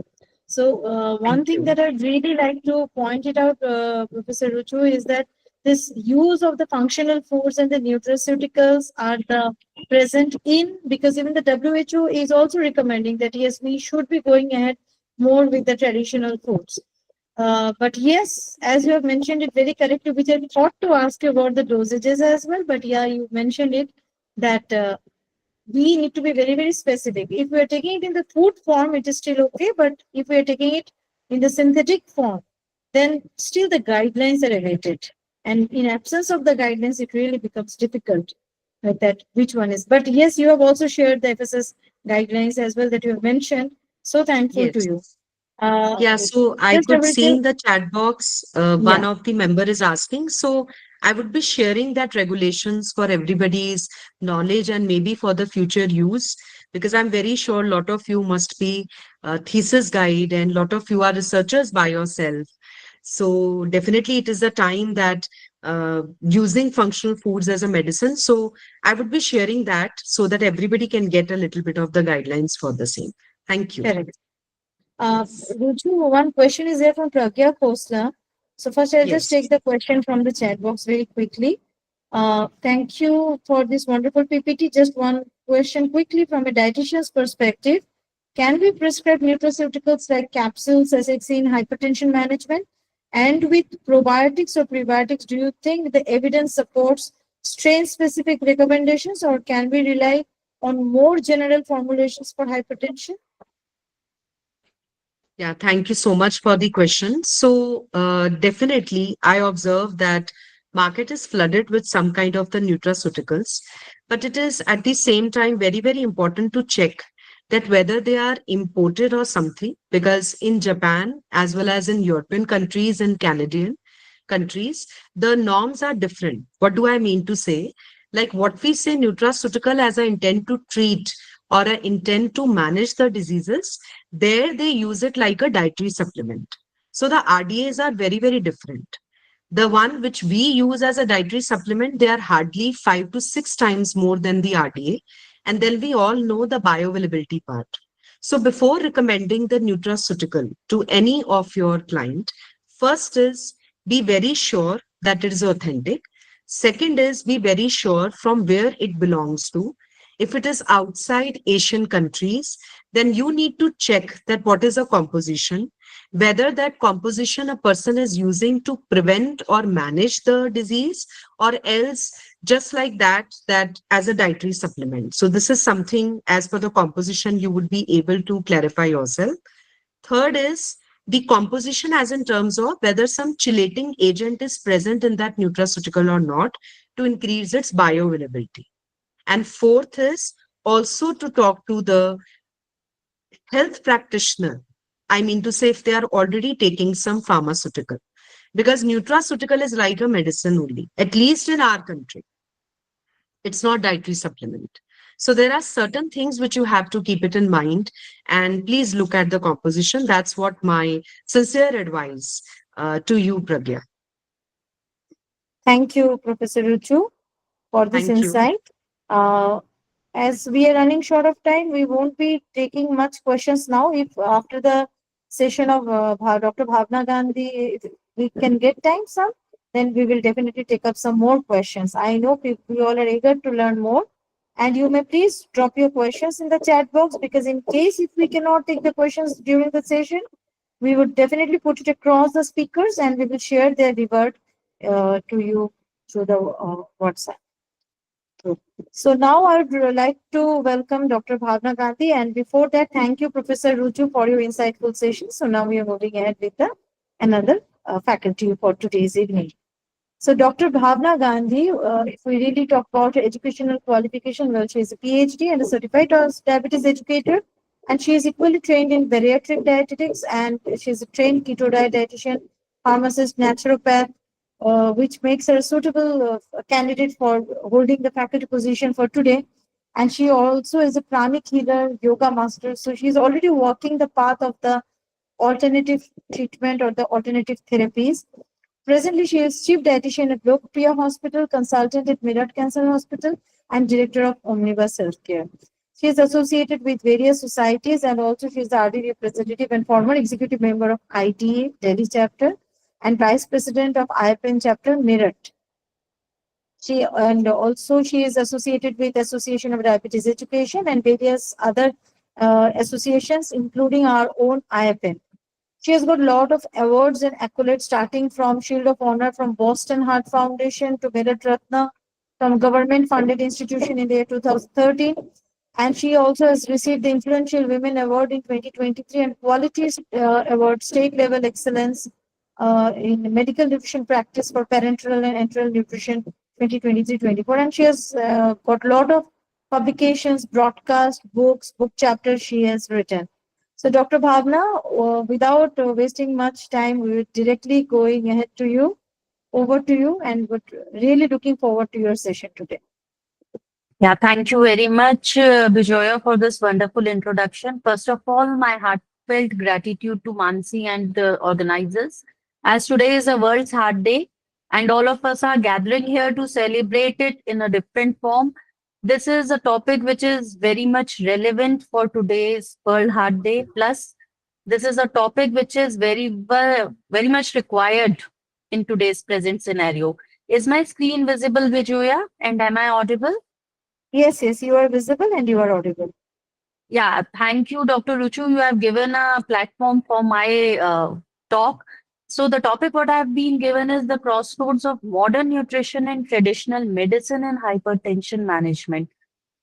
So, one Thank thing you. that I'd really like to point it out, Professor Ruchu, is that this use of the functional foods and the nutraceuticals are the present in, because even the WHO is also recommending that yes, we should be going ahead more with the traditional foods. But yes, as you have mentioned it very correctly, which I thought to ask you about the dosages as well. But yeah, you mentioned it that we need to be very, very specific. If we are taking it in the food form, it is still okay. But if we are taking it in the synthetic form, then still the guidelines are awaited. And in absence of the guidelines, it really becomes difficult, like that which one is. But yes, you have also shared the FSS guidelines as well that you have mentioned. So thankful to Yes. you. Uh, Yeah, so I just I could will see tell, in the chat box, one yeah, of the member is asking. So I would be sharing that regulations for everybody's knowledge and maybe for the future use, because I'm very sure a lot of you must be thesis guide and a lot of you are researchers by yourself. So definitely it is a time that using functional foods as a medicine. So I would be sharing that so that everybody can get a little bit of the guidelines for the same. Thank you. correct. Ruju, one question is there from Pragya Khosla. So first, I'll just take Yes. the question from the chat box very quickly. Thank you for this wonderful PPT. Just one question quickly from a dietitian's perspective. Can we prescribe nutraceuticals like capsules, as it's in hypertension management? And with probiotics or prebiotics, do you think the evidence supports strain-specific recommendations, or can we rely on more general formulations for hypertension? Yeah, thank you so much for the question. So, definitely, I observe that market is flooded with some kind of the nutraceuticals, but it is at the same time very, very important to check that whether they are imported or something, because in Japan, as well as in European countries and Canadian countries, the norms are different. What do I mean to say? Like what we say nutraceutical as an intent to treat or an intent to manage the diseases, there they use it like a dietary supplement. So the RDAs are very, very different. The one which we use as a dietary supplement, they are hardly 5 to 6 times more than the RDA. And then we all know the bioavailability part. So before recommending the nutraceutical to any of your client, first is be very sure that it is authentic. Second is be very sure from where it belongs to. If it is outside Asian countries, then you need to check that what is the composition, whether that composition a person is using to prevent or manage the disease, or else just like that as a dietary supplement. So this is something as per the composition you would be able to clarify yourself. Third is the composition as in terms of whether some chelating agent is present in that nutraceutical or not to increase its bioavailability. And fourth is also to talk to the health practitioner. I mean to say, if they are already taking some pharmaceutical, because nutraceutical is like a medicine only, at least in our country. It's not dietary supplement. So there are certain things which you have to keep it in mind, and please look at the composition. That's what my sincere advice to you, Pragya. Thank you, Professor Ruchu, for this Thank you. insight. Uh, as we are running short of time, we won't be taking much questions now. If after the session of Dr. Bhavna Gandhi, if we can get time, some, then we will definitely take up some more questions. I know we all are eager to learn more. And you may please drop your questions in the chat box, because in case if we cannot take the questions during the session, we would definitely put it across the speakers and we will share their reward to you through the WhatsApp. So now I would like to welcome Dr. Bhavna Gandhi. And before that, thank you, Professor Ruju, for your insightful session. So now we are moving ahead with another faculty for today's evening. So Dr. Bhavna Gandhi, if we really talk about her educational qualification, well, she is a PhD and a certified diabetes educator, and she is equally trained in bariatric dietetics, and she is a trained keto dietitian, pharmacist, naturopath, which makes her a suitable candidate for holding the faculty position for today. And she also is a pranic healer, yoga master. So she's already walking the path of the alternative treatment or the alternative therapies. Presently, she is chief dietitian at Lokpriya Hospital, consultant at Meerut Cancer Hospital, and director of Omnibus Healthcare. She is associated with various societies, and also she is the RD representative and former executive member of IDA Delhi chapter and vice president of IPN chapter Meerut. She is associated with Association of Diabetes Education and various other associations, including our own IPN. She has got a lot of awards and accolades, starting from Shield of Honor from Boston Heart Foundation to Merit Ratna from government-funded institution in the year 2013. And she also has received the Influential Women Award in 2023 and Quality Award State Level Excellence in Medical Nutrition Practice for Parenteral and Enteral Nutrition 2023-24. And she has got a lot of publications, broadcasts, books, book chapters she has written. So, Dr. Bhavna, without wasting much time, we will directly going ahead to you, over to you, and would really looking forward to your session today. Yeah, thank you very much, Bijoya, for this wonderful introduction. First of all, my heartfelt gratitude to Mansi and the organizers, as today is a World's Heart Day, and all of us are gathering here to celebrate it in a different form. This is a topic which is very much relevant for today's World Heart Day. Plus, this is a topic which is very much required in today's present scenario. Is my screen visible, Bijoya, and am I audible? Yes, yes, you are visible and you are audible. Yeah, thank you, Dr. Ruchu. You have given a platform for my talk. So the topic what I have been given is the crossroads of modern nutrition and traditional medicine and hypertension management.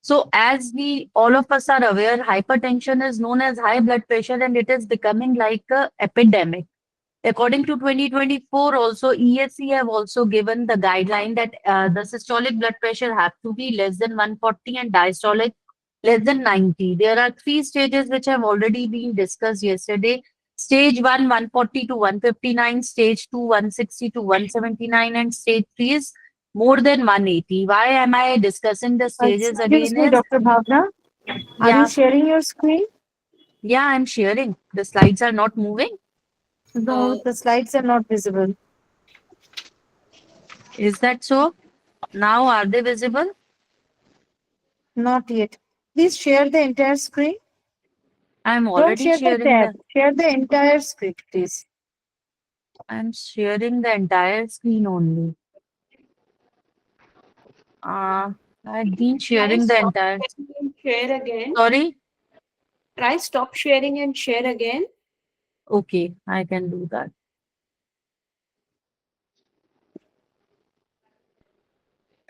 So as we all of us are aware, hypertension is known as high blood pressure and it is becoming like a epidemic. According to 2024, also ESC have also given the guideline that the systolic blood pressure have to be less than 140 and diastolic less than 90. There are three stages which have already been discussed yesterday. Stage 1, 140 to 159, stage 2, 160 to 179, and stage 3 is more than 180. Why am I discussing the stages Excuse again me, is, Dr. Bhavna. Are you yeah, sharing your screen? yeah, I'm sharing. The slides are not moving. No, the slides are not visible. Is that so? Now are they visible? Not yet. Please share the entire screen. I'm Don't already share the sharing tab. the Share the entire screen, please. I'm sharing the entire screen only. Uh, I've been Try sharing the stop entire. sharing and share again. Sorry. Try stop sharing and share again. Okay, I can do that.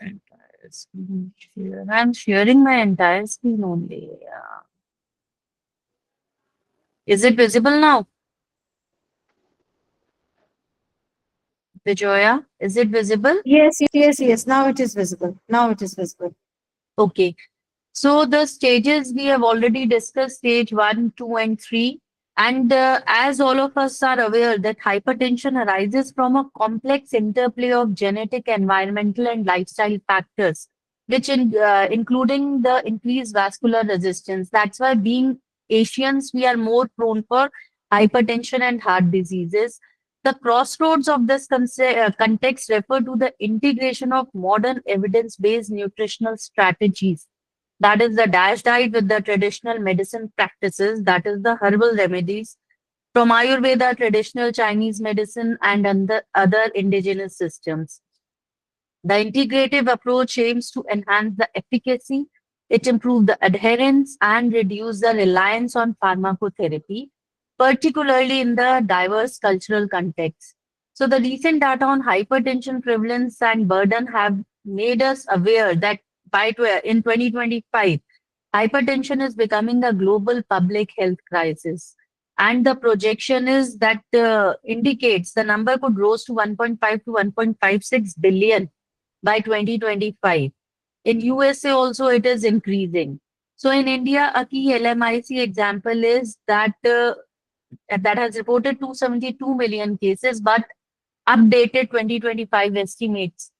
Entire screen share. I'm sharing my entire screen only. Is it visible now, Vijoya? Is it visible? Yes, yes, yes. Now it is visible. Now it is visible. Okay. So the stages we have already discussed, stage one, two, and three. And as all of us are aware that hypertension arises from a complex interplay of genetic, environmental, and lifestyle factors, including the increased vascular resistance. That's why being Asians, we are more prone for hypertension and heart diseases. The crossroads of this context refer to the integration of modern evidence-based nutritional strategies, that is the dash diet, with the traditional medicine practices, that is the herbal remedies from Ayurveda, traditional Chinese medicine, and other indigenous systems. The integrative approach aims to enhance the efficacy, it improves the adherence, and reduce the reliance on pharmacotherapy, particularly in the diverse cultural context. So, the recent data on hypertension prevalence and burden have made us aware that in 2025, hypertension is becoming a global public health crisis. And the projection is that indicates the number could rise to 1.5 to 1.56 billion by 2025. In USA also it is increasing. So in India, a key LMIC example is that has reported 272 million cases, but updated 2025 estimates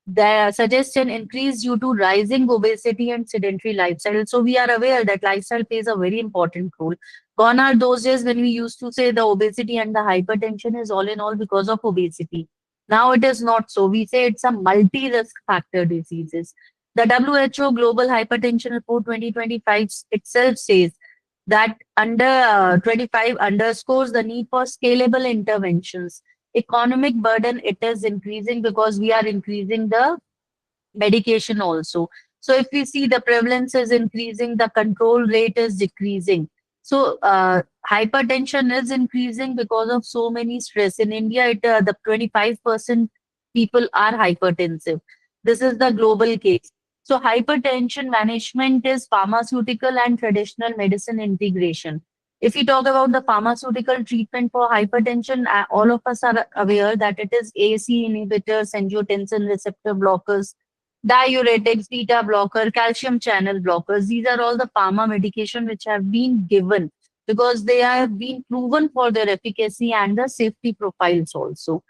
that suggest an increase due to rising obesity and sedentary lifestyle. So we are aware that lifestyle plays a very important role. Gone are those days when we used to say the obesity and the hypertension is all in all because of obesity. Now it is not so. We say it's a multi-risk factor diseases. The WHO Global Hypertension Report 2025 itself says that under 25 underscores the need for scalable interventions. Economic burden, it is increasing because we are increasing the medication also. So if we see the prevalence is increasing, the control rate is decreasing. So hypertension is increasing because of so many stress. In India, the 25% people are hypertensive. This is the global case. So hypertension management is pharmaceutical and traditional medicine integration. If we talk about the pharmaceutical treatment for hypertension, all of us are aware that it is AC inhibitors, angiotensin receptor blockers, diuretics, beta blocker, calcium channel blockers. These are all the pharma medication which have been given because they have been proven for their efficacy and the safety profiles also.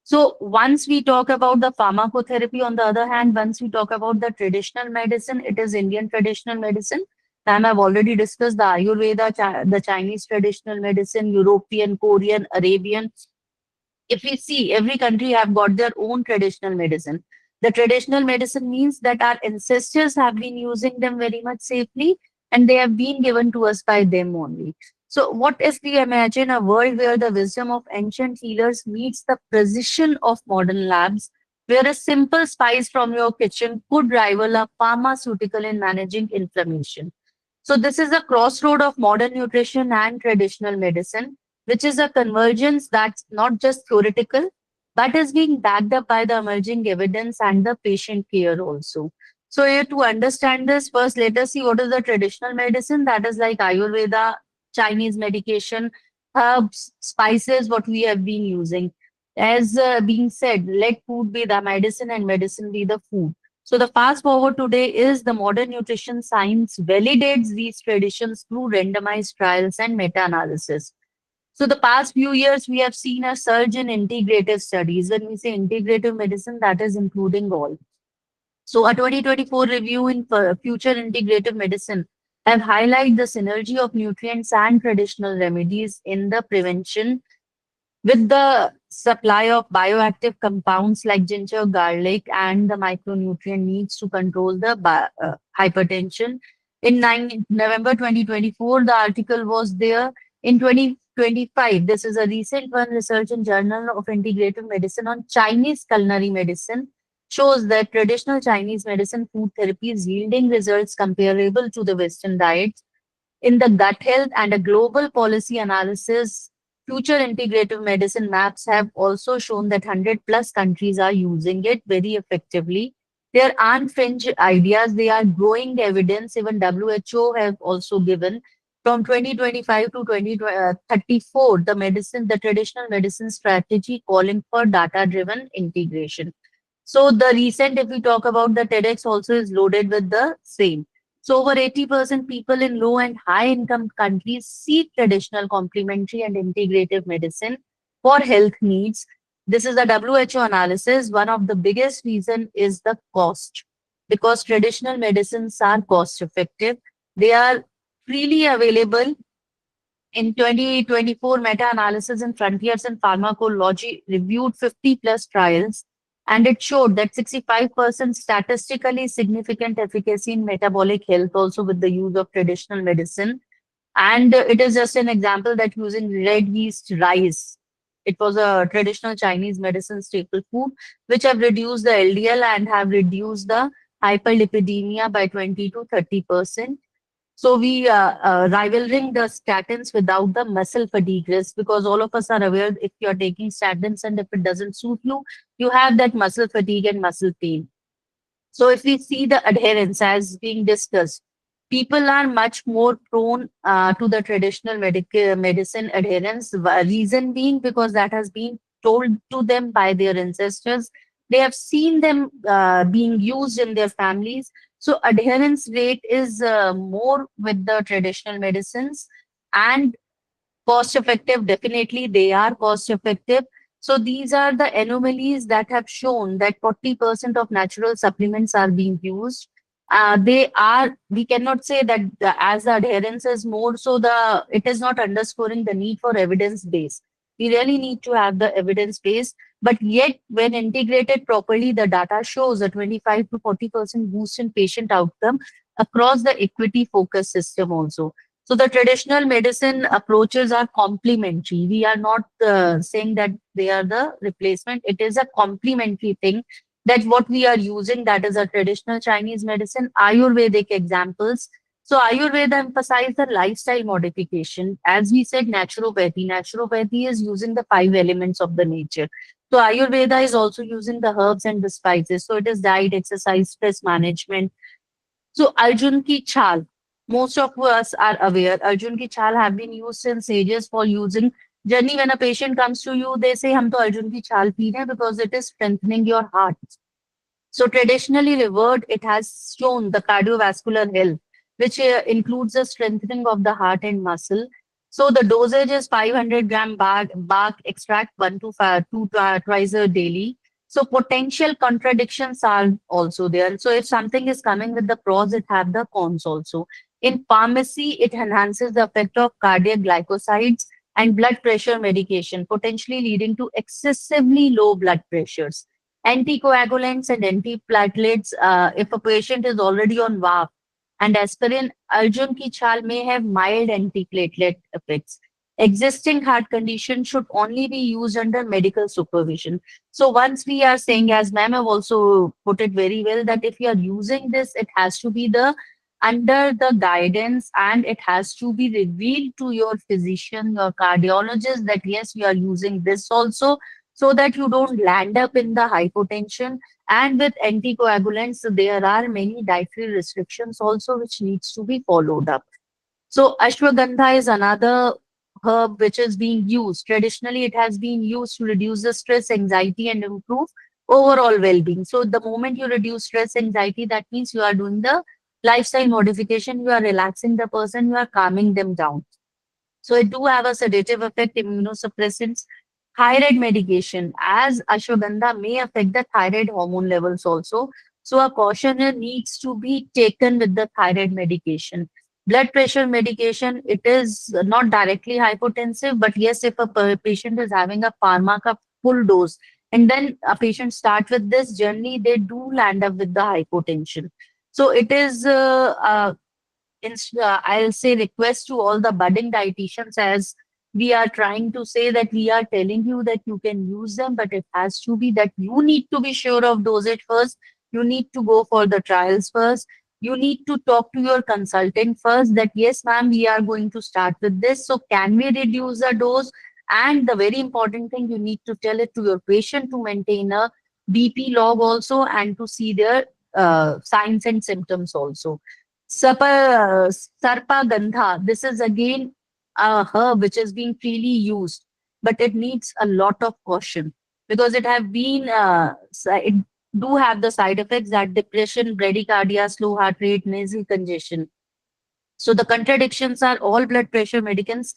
So once we talk about the pharmacotherapy, on the other hand, once we talk about the traditional medicine, it is Indian traditional medicine. And I've already discussed the Ayurveda, the Chinese traditional medicine, European, Korean, Arabian. If we see, every country have got their own traditional medicine. The traditional medicine means that our ancestors have been using them very much safely, and they have been given to us by them only. So what if we imagine a world where the wisdom of ancient healers meets the precision of modern labs, where a simple spice from your kitchen could rival a pharmaceutical in managing inflammation? So this is a crossroad of modern nutrition and traditional medicine, which is a convergence that's not just theoretical, but is being backed up by the emerging evidence and the patient care also. So here to understand this, first let us see what is the traditional medicine, that is like Ayurveda, Chinese medication, herbs, spices, what we have been using. As being said, let food be the medicine and medicine be the food. So the fast forward today is the modern nutrition science validates these traditions through randomized trials and meta-analysis. So the past few years, we have seen a surge in integrative studies. When we say integrative medicine, that is including all. So a 2024 review in Future Integrative Medicine have highlighted the synergy of nutrients and traditional remedies in the prevention with the supply of bioactive compounds like ginger, garlic, and the micronutrient needs to control the hypertension. In November 2024, the article was there. In 2025, this is a recent one, research in Journal of Integrative Medicine on Chinese culinary medicine shows that traditional Chinese medicine food therapy is yielding results comparable to the Western diets in the gut health. And a global policy analysis, future integrative medicine maps have also shown that 100 plus countries are using it very effectively. There aren't fringe ideas, they are growing evidence. Even WHO have also given from 2025 to 2034 the traditional medicine strategy calling for data driven integration. So the recent, if we talk about the TEDx, also is loaded with the same. So over 80% people in low and high income countries seek traditional complementary and integrative medicine for health needs. This is a WHO analysis. One of the biggest reason is the cost, because traditional medicines are cost effective. They are freely available. In 2024, meta-analysis in Frontiers in Pharmacology reviewed 50 plus trials, and it showed that 65% statistically significant efficacy in metabolic health also with the use of traditional medicine. And it is just an example that using red yeast rice, it was a traditional Chinese medicine staple food, which have reduced the LDL and have reduced the hyperlipidemia by 20 to 30%. So we rivaling the statins without the muscle fatigue risk, because all of us are aware if you are taking statins and if it doesn't suit you, you have that muscle fatigue and muscle pain. So if we see the adherence as being discussed, people are much more prone to the traditional medicine adherence. Reason being because that has been told to them by their ancestors. They have seen them being used in their families. So adherence rate is more with the traditional medicines. And cost effective, definitely they are cost effective. So these are the anomalies that have shown that 40% of natural supplements are being used. They are, we cannot say that as the adherence is more, so the it is not underscoring the need for evidence base. We really need to have the evidence base, but yet when integrated properly, the data shows a 25 to 40% boost in patient outcome across the equity focus system also. So the traditional medicine approaches are complementary. We are not saying that they are the replacement. It is a complementary thing, that what we are using, that is a traditional Chinese medicine, Ayurvedic examples. So Ayurveda emphasizes the lifestyle modification. As we said, naturopathy. Naturopathy is using the five elements of the nature. So Ayurveda is also using the herbs and the spices. So it is diet, exercise, stress management. So Arjun ki chal, most of us are aware, Arjun ki chal have been used since ages for using. Generally, when a patient comes to you, they say, "Hum to Arjun ki chal pee rahe hain because it is strengthening your heart." So traditionally revered, it has shown the cardiovascular health, which includes the strengthening of the heart and muscle. So the dosage is 500-gram bark extract, twice a daily. So potential contradictions are also there. So if something is coming with the pros, it have the cons also. In pharmacy, it enhances the effect of cardiac glycosides and blood pressure medication, potentially leading to excessively low blood pressures. Anticoagulants and antiplatelets, if a patient is already on VAF and aspirin, Arjun ki chal may have mild antiplatelet effects. Existing heart condition should only be used under medical supervision. So once we are saying, as ma'am have also put it very well, that if you are using this, it has to be the under the guidance, and it has to be revealed to your physician, your cardiologist, that yes, we are using this also, so that you don't land up in the hypotension. And with anticoagulants, there are many dietary restrictions also which needs to be followed up. So ashwagandha is another herb which is being used. Traditionally, it has been used to reduce the stress, anxiety, and improve overall well-being. So the moment you reduce stress, anxiety, that means you are doing the lifestyle modification, you are relaxing the person, you are calming them down. So it do have a sedative effect, immunosuppressants, thyroid medication, as ashwagandha may affect the thyroid hormone levels also. So a cautioner needs to be taken with the thyroid medication. Blood pressure medication, it is not directly hypotensive, but yes, if a patient is having a pharmaca full dose, and then a patient start with this journey, they do land up with the hypotension. So it is I'll say request to all the budding dietitians, as we are trying to say that we are telling you that you can use them, but it has to be that you need to be sure of dosage first. You need to go for the trials first. You need to talk to your consultant first that yes, ma'am, we are going to start with this. So can we reduce the dose? And the very important thing, you need to tell it to your patient to maintain a BP log also and to see their signs and symptoms also. Sarpagandha, this is again a herb which is being freely used, but it needs a lot of caution because it have been it do have the side effects that depression, bradycardia, slow heart rate, nasal congestion. So the contradictions are all blood pressure medications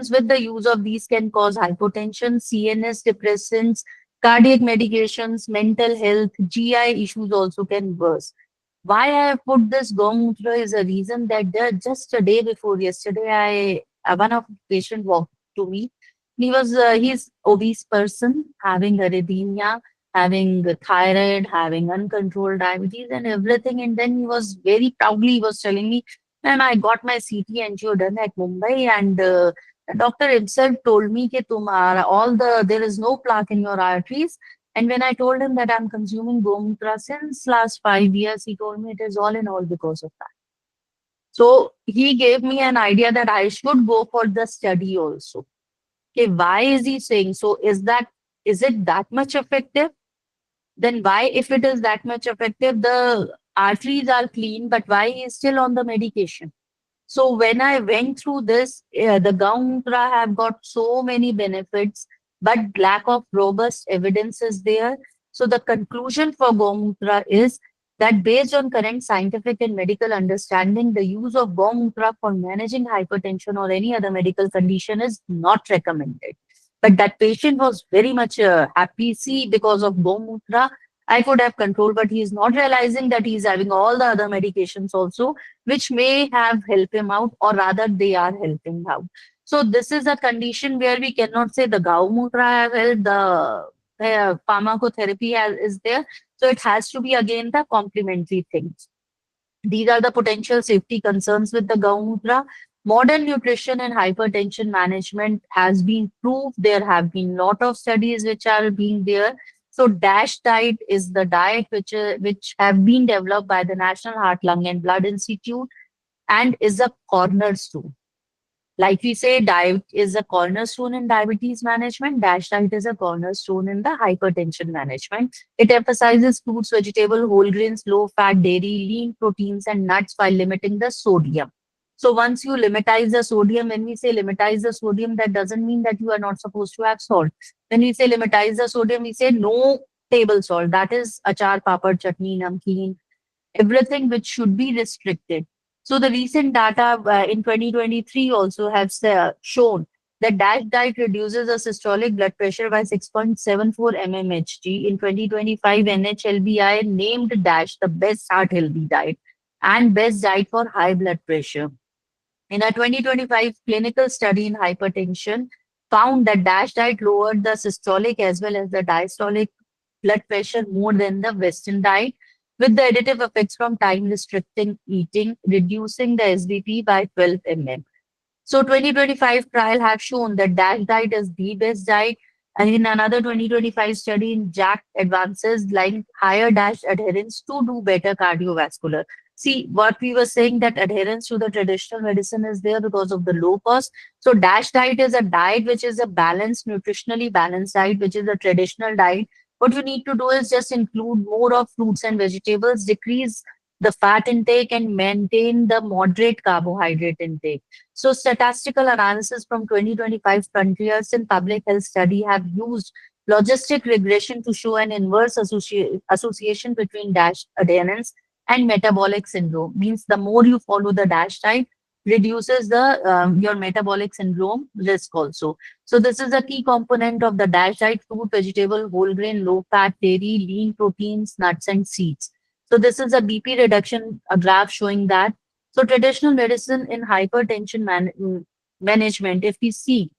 with the use of these can cause hypotension, CNS depressants, cardiac medications, mental health, GI issues also can worse. Why I have put this Gomutra is a reason that just a day before yesterday, one of the patient walked to me. He's obese person having arrhythmia, having thyroid, having uncontrolled diabetes and everything. And then he was very proudly he was telling me, "Ma'am, I got my CT angio done at Mumbai, and the doctor himself told me that there is no plaque in your arteries." And when I told him that I'm consuming Gomutra since last 5 years, he told me it is all in all because of that. So he gave me an idea that I should go for the study also. Okay, why is he saying so? Is it that much effective? Then why, if it is that much effective, the arteries are clean, but why he is still on the medication? So when I went through this, the Gaumutra have got so many benefits, but lack of robust evidence is there. So the conclusion for Gaumutra is that based on current scientific and medical understanding, the use of Gaumutra for managing hypertension or any other medical condition is not recommended. But that patient was very much happy. See, because of Gaumutra, I could have controlled, but he is not realizing that he is having all the other medications also which may have helped him out, or rather, they are helping out. So, this is a condition where we cannot say the Gaumutra have helped, the pharmacotherapy is there. So, it has to be again the complementary things. These are the potential safety concerns with the Gaumutra. Modern nutrition and hypertension management has been proved. There have been lot of studies which are being there. So DASH diet is the diet which have been developed by the National Heart, Lung and Blood Institute and is a cornerstone. Like we say, diet is a cornerstone in diabetes management. DASH diet is a cornerstone in the hypertension management. It emphasizes fruits, vegetable, whole grains, low fat, dairy, lean proteins, and nuts while limiting the sodium. So once you limitize the sodium, when we say limitize the sodium, that doesn't mean that you are not supposed to have salt. When we say limitize the sodium, we say no table salt. That is achar, papad, chutney, namkeen, everything which should be restricted. So the recent data in 2023 also has shown that DASH diet reduces the systolic blood pressure by 6.74 mmHg. In 2025, NHLBI named DASH the best heart healthy diet and best diet for high blood pressure. In a 2025 clinical study in hypertension, found that DASH diet lowered the systolic as well as the diastolic blood pressure more than the Western diet, with the additive effects from time restricting eating, reducing the SBP by 12 mm. So 2025 trial have shown that DASH diet is the best diet. And in another 2025 study in JACC advances like higher DASH adherence to do better cardiovascular. See, what we were saying that adherence to the traditional medicine is there because of the low cost. So DASH diet is a diet which is a balanced, nutritionally balanced diet, which is a traditional diet. What you need to do is just include more of fruits and vegetables, decrease the fat intake and maintain the moderate carbohydrate intake. So statistical analysis from 2025 frontiers in public health study have used logistic regression to show an inverse association between DASH adherence and metabolic syndrome. Means the more you follow the DASH diet, reduces the your metabolic syndrome risk also. So this is a key component of the DASH diet: fruit, vegetable, whole grain, low fat, dairy, lean proteins, nuts and seeds. So this is a BP reduction, a graph showing that. So traditional medicine in hypertension management, if we see,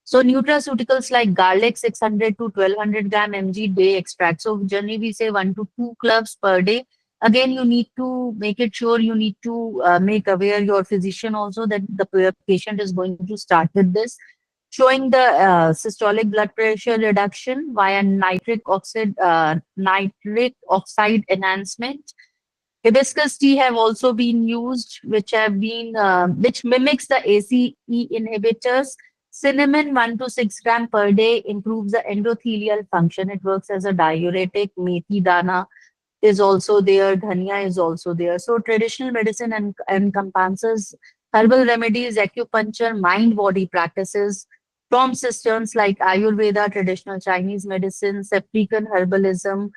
so nutraceuticals like garlic 600 to 1200 gram mg day extract. So generally we say 1 to 2 cloves per day. Again, you need to make it sure, you need to make aware your physician also that the patient is going to start with this. Showing the systolic blood pressure reduction via nitric oxide enhancement. Hibiscus tea have also been used, which mimics the ACE inhibitors. Cinnamon 1 to 6 gram per day improves the endothelial function. It works as a diuretic. Methi dana is also there. Dhania is also there. So traditional medicine encompasses herbal remedies, acupuncture, mind-body practices from systems like Ayurveda, traditional Chinese medicine, African herbalism,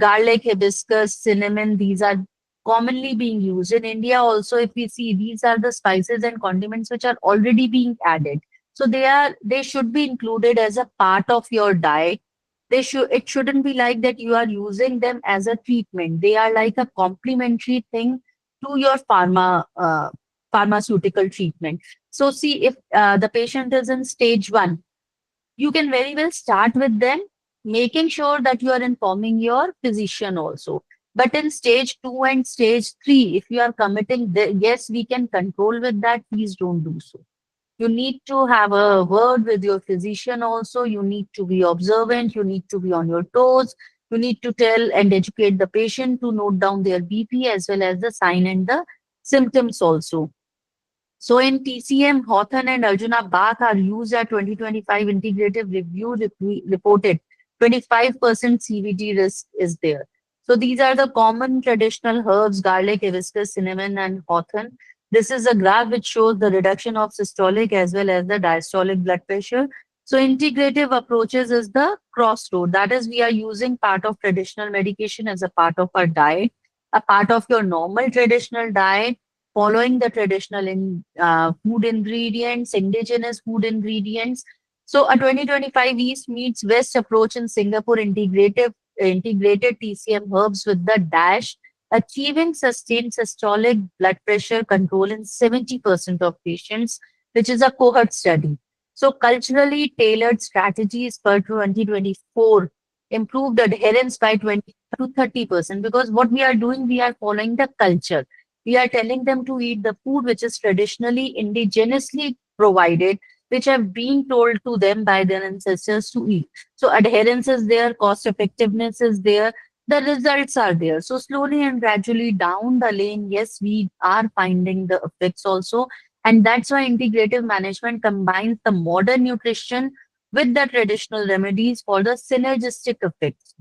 garlic, hibiscus, cinnamon, these are commonly being used. In India also, if we see, these are the spices and condiments which are already being added. So they should be included as a part of your diet. It shouldn't be like that you are using them as a treatment. They are like a complementary thing to your pharmaceutical treatment. So see, if the patient is in stage 1, you can very well start with them, making sure that you are informing your physician also. But in stage 2 and stage 3, if you are committing, yes, we can control with that, please don't do so. You need to have a word with your physician also. You need to be observant. You need to be on your toes. You need to tell and educate the patient to note down their BP as well as the sign and the symptoms also. So in TCM, Hawthorne and Arjuna Bach are used at 2025 integrative review reported 25% CVD risk is there. So these are the common traditional herbs, garlic, hibiscus, cinnamon, and hawthorn. This is a graph which shows the reduction of systolic as well as the diastolic blood pressure. So integrative approaches is the crossroad. That is, we are using part of traditional medication as a part of our diet, a part of your normal traditional diet, following the traditional food ingredients, indigenous food ingredients. So a 2025 East meets West approach in Singapore integrated TCM herbs with the dash, achieving sustained systolic blood pressure control in 70% of patients, which is a cohort study. So culturally tailored strategies per 2024 improved adherence by 20 to 30%, because what we are doing, we are following the culture. We are telling them to eat the food which is traditionally indigenously provided, which have been told to them by their ancestors to eat. So adherence is there, cost effectiveness is there, the results are there. So slowly and gradually down the lane, yes, we are finding the effects also. And that's why integrative management combines the modern nutrition with the traditional remedies for the synergistic effects.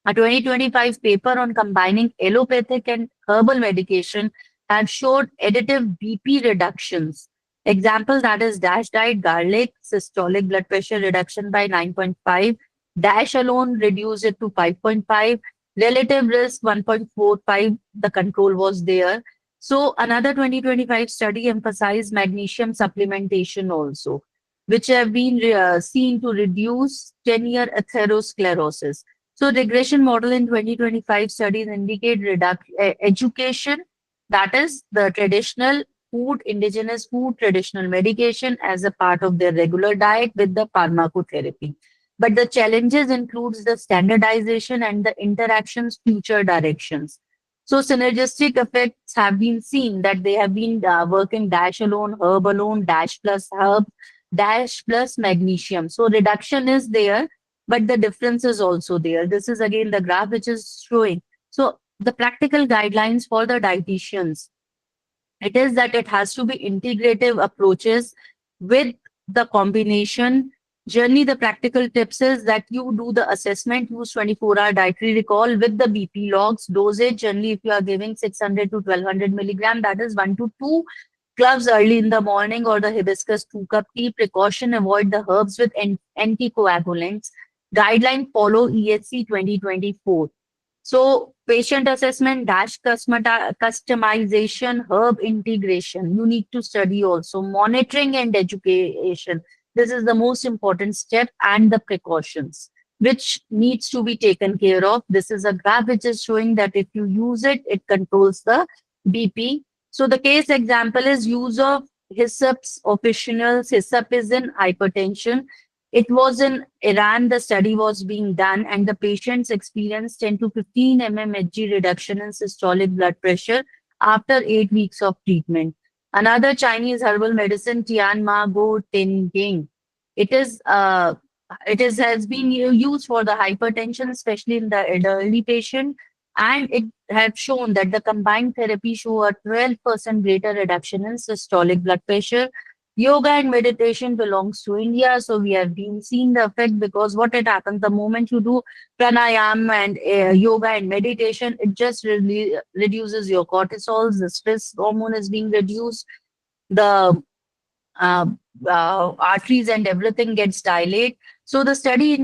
A 2025 paper on combining allopathic and herbal medication have showed additive BP reductions. Example, that is dash diet garlic, systolic blood pressure reduction by 9.5. Dash alone reduced it to 5.5. Relative risk 1.45. The control was there. So another 2025 study emphasized magnesium supplementation also, which have been seen to reduce 10-year atherosclerosis. So regression model in 2025 studies indicate education, that is the traditional food, indigenous food, traditional medication as a part of their regular diet with the pharmacotherapy. But the challenges includes the standardization and the interactions future directions. So synergistic effects have been seen that they have been working dash alone, herb alone, dash plus herb, dash plus magnesium. So reduction is there, but the difference is also there. This is again the graph which is showing. So the practical guidelines for the dietitians, it is that it has to be integrative approaches with the combination. Generally, the practical tips is that you do the assessment, use 24-hour dietary recall with the BP logs, dosage. Generally, if you are giving 600 to 1200 milligram, that is 1 to 2 cloves early in the morning, or the hibiscus 2 cup tea. Precaution, avoid the herbs with anticoagulants. Guideline, follow ESC 2024. So patient assessment, dash customization, herb integration. You need to study also monitoring and education. This is the most important step, and the precautions which needs to be taken care of. This is a graph which is showing that if you use it, it controls the BP So the case example is use of hyssop's officinals. Hyssop is in hypertension. It was in Iran, the study was being done, and the patients experienced 10 to 15 mmHg reduction in systolic blood pressure after 8 weeks of treatment. Another Chinese herbal medicine, Tian Ma Go Tin Ging. It is has been used for the hypertension, especially in the elderly patient, and it have shown that the combined therapy show a 12% greater reduction in systolic blood pressure. Yoga and meditation belongs to India, so we have been seeing the effect because what it happens the moment you do pranayam and yoga and meditation, it just really reduces your cortisol, the stress hormone is being reduced, the uh, arteries and everything gets dilate. So the study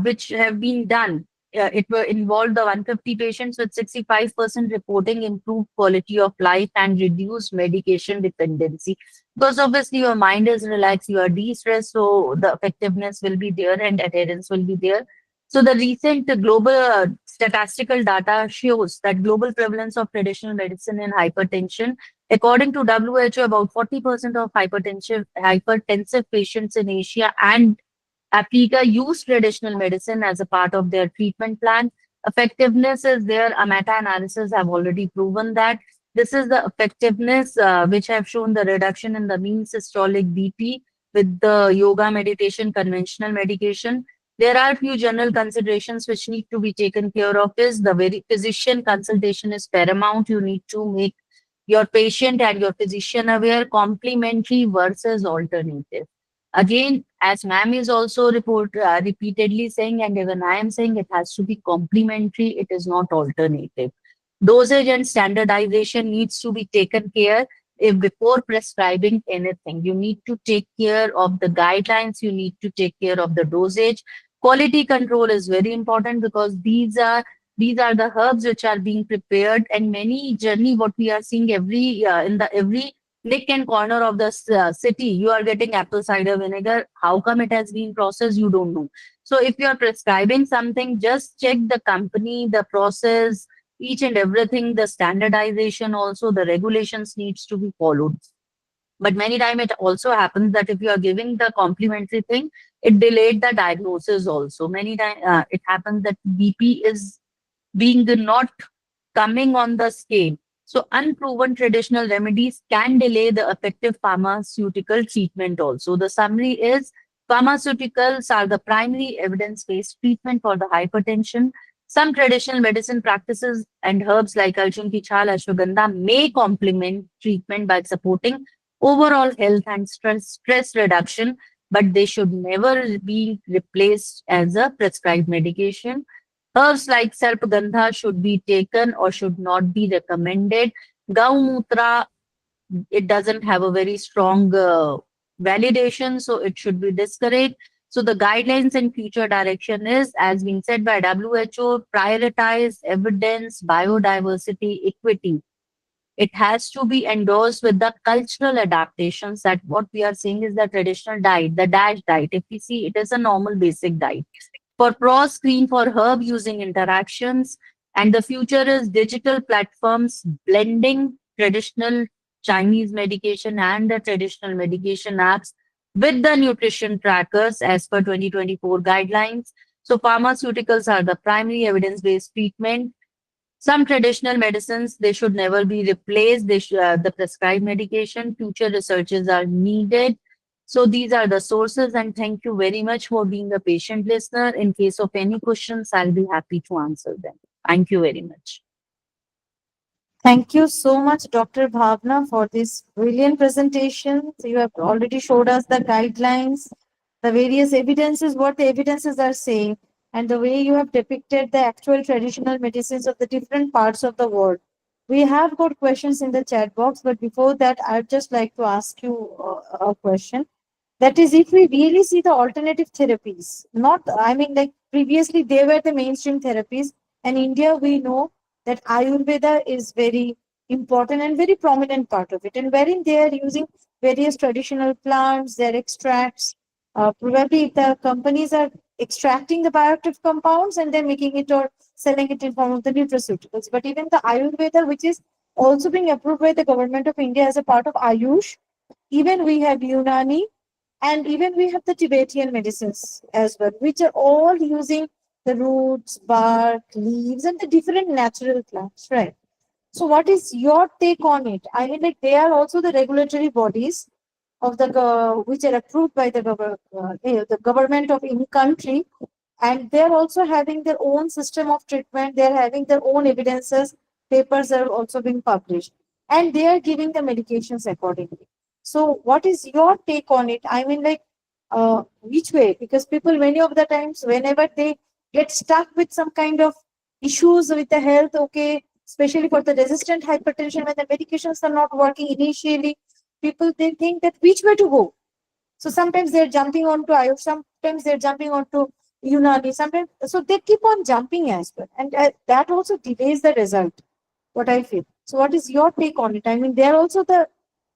which have been done, it will involve the 150 patients with 65% reporting improved quality of life and reduced medication dependency. Because obviously your mind is relaxed, you are de-stressed, so the effectiveness will be there and adherence will be there. So the recent global statistical data shows that global prevalence of traditional medicine in hypertension. According to WHO, about 40% of hypertensive patients in Asia and Africa use traditional medicine as a part of their treatment plan. Effectiveness is there. A meta-analysis have already proven that. This is the effectiveness which have shown the reduction in the mean systolic BP with the yoga meditation, conventional medication. There are few general considerations which need to be taken care of. Is the very physician consultation is paramount. You need to make your patient and your physician aware, complementary versus alternative. Again, as ma'am is also repeatedly saying, and even I am saying, it has to be complementary, it is not alternative. Dosage and standardization needs to be taken care if before prescribing anything. You need to take care of the guidelines, you need to take care of the dosage. Quality control is very important because these are the herbs which are being prepared, and many journey what we are seeing every in the every nick and corner of the city, you are getting apple cider vinegar. How come it has been processed? You don't know. So if you are prescribing something, just check the company, the process, each and everything, the standardization, also the regulations needs to be followed. But many time it also happens that if you are giving the complementary thing, it delayed the diagnosis also. Many time it happens that BP is being not coming on the scale. So unproven traditional remedies can delay the effective pharmaceutical treatment also. The summary is pharmaceuticals are the primary evidence-based treatment for the hypertension. Some traditional medicine practices and herbs like Arjun ki chhal, ashwagandha may complement treatment by supporting overall health and stress reduction, but they should never be replaced as a prescribed medication. Herbs like sarpagandha should be taken or should not be recommended. Gaumutra, it doesn't have a very strong validation, so it should be discouraged. So the guidelines and future direction is, as being said by WHO, prioritize evidence, biodiversity, equity. It has to be endorsed with the cultural adaptations, that what we are seeing is the traditional diet, the dash diet. If we see, it is a normal basic diet for cross screen for herb using interactions. And the future is digital platforms blending traditional Chinese medication and the traditional medication apps with the nutrition trackers as per 2024 guidelines. So pharmaceuticals are the primary evidence-based treatment. Some traditional medicines, they should never be replaced. The prescribed medication, future researches are needed. So these are the sources, and thank you very much for being a patient listener. In case of any questions, I'll be happy to answer them. Thank you very much. Thank you so much, Dr. Bhavna, for this brilliant presentation. So you have already showed us the guidelines, the various evidences, what the evidences are saying, and the way you have depicted the actual traditional medicines of the different parts of the world. We have got questions in the chat box, but before that, I'd just like to ask you a question. That is, if we really see the alternative therapies, not, I mean, like previously they were the mainstream therapies, and India, we know that Ayurveda is very important and very prominent part of it, and wherein they are using various traditional plants, their extracts. Probably, if the companies are extracting the bioactive compounds and then making it or selling it in form of the nutraceuticals. But even the Ayurveda, which is also being approved by the government of India as a part of Ayush. Even we have Unani, and even we have the Tibetan medicines as well, which are all using the roots, bark, leaves, and the different natural plants, right? So, what is your take on it? I mean, like they are also the regulatory bodies of the which are approved by the the government of any country, and they are also having their own system of treatment. They are having their own evidences. Papers are also being published, and they are giving the medications accordingly. So, what is your take on it? I mean, like, which way? Because people, many of the times, whenever they get stuck with some kind of issues with the health, okay, especially for the resistant hypertension, when the medications are not working initially, people they think that which way to go. So sometimes they're jumping onto Ayurveda, sometimes they're jumping onto Unani, sometimes so they keep on jumping as well, and that also delays the result. What I feel. So, what is your take on it? I mean, they're also the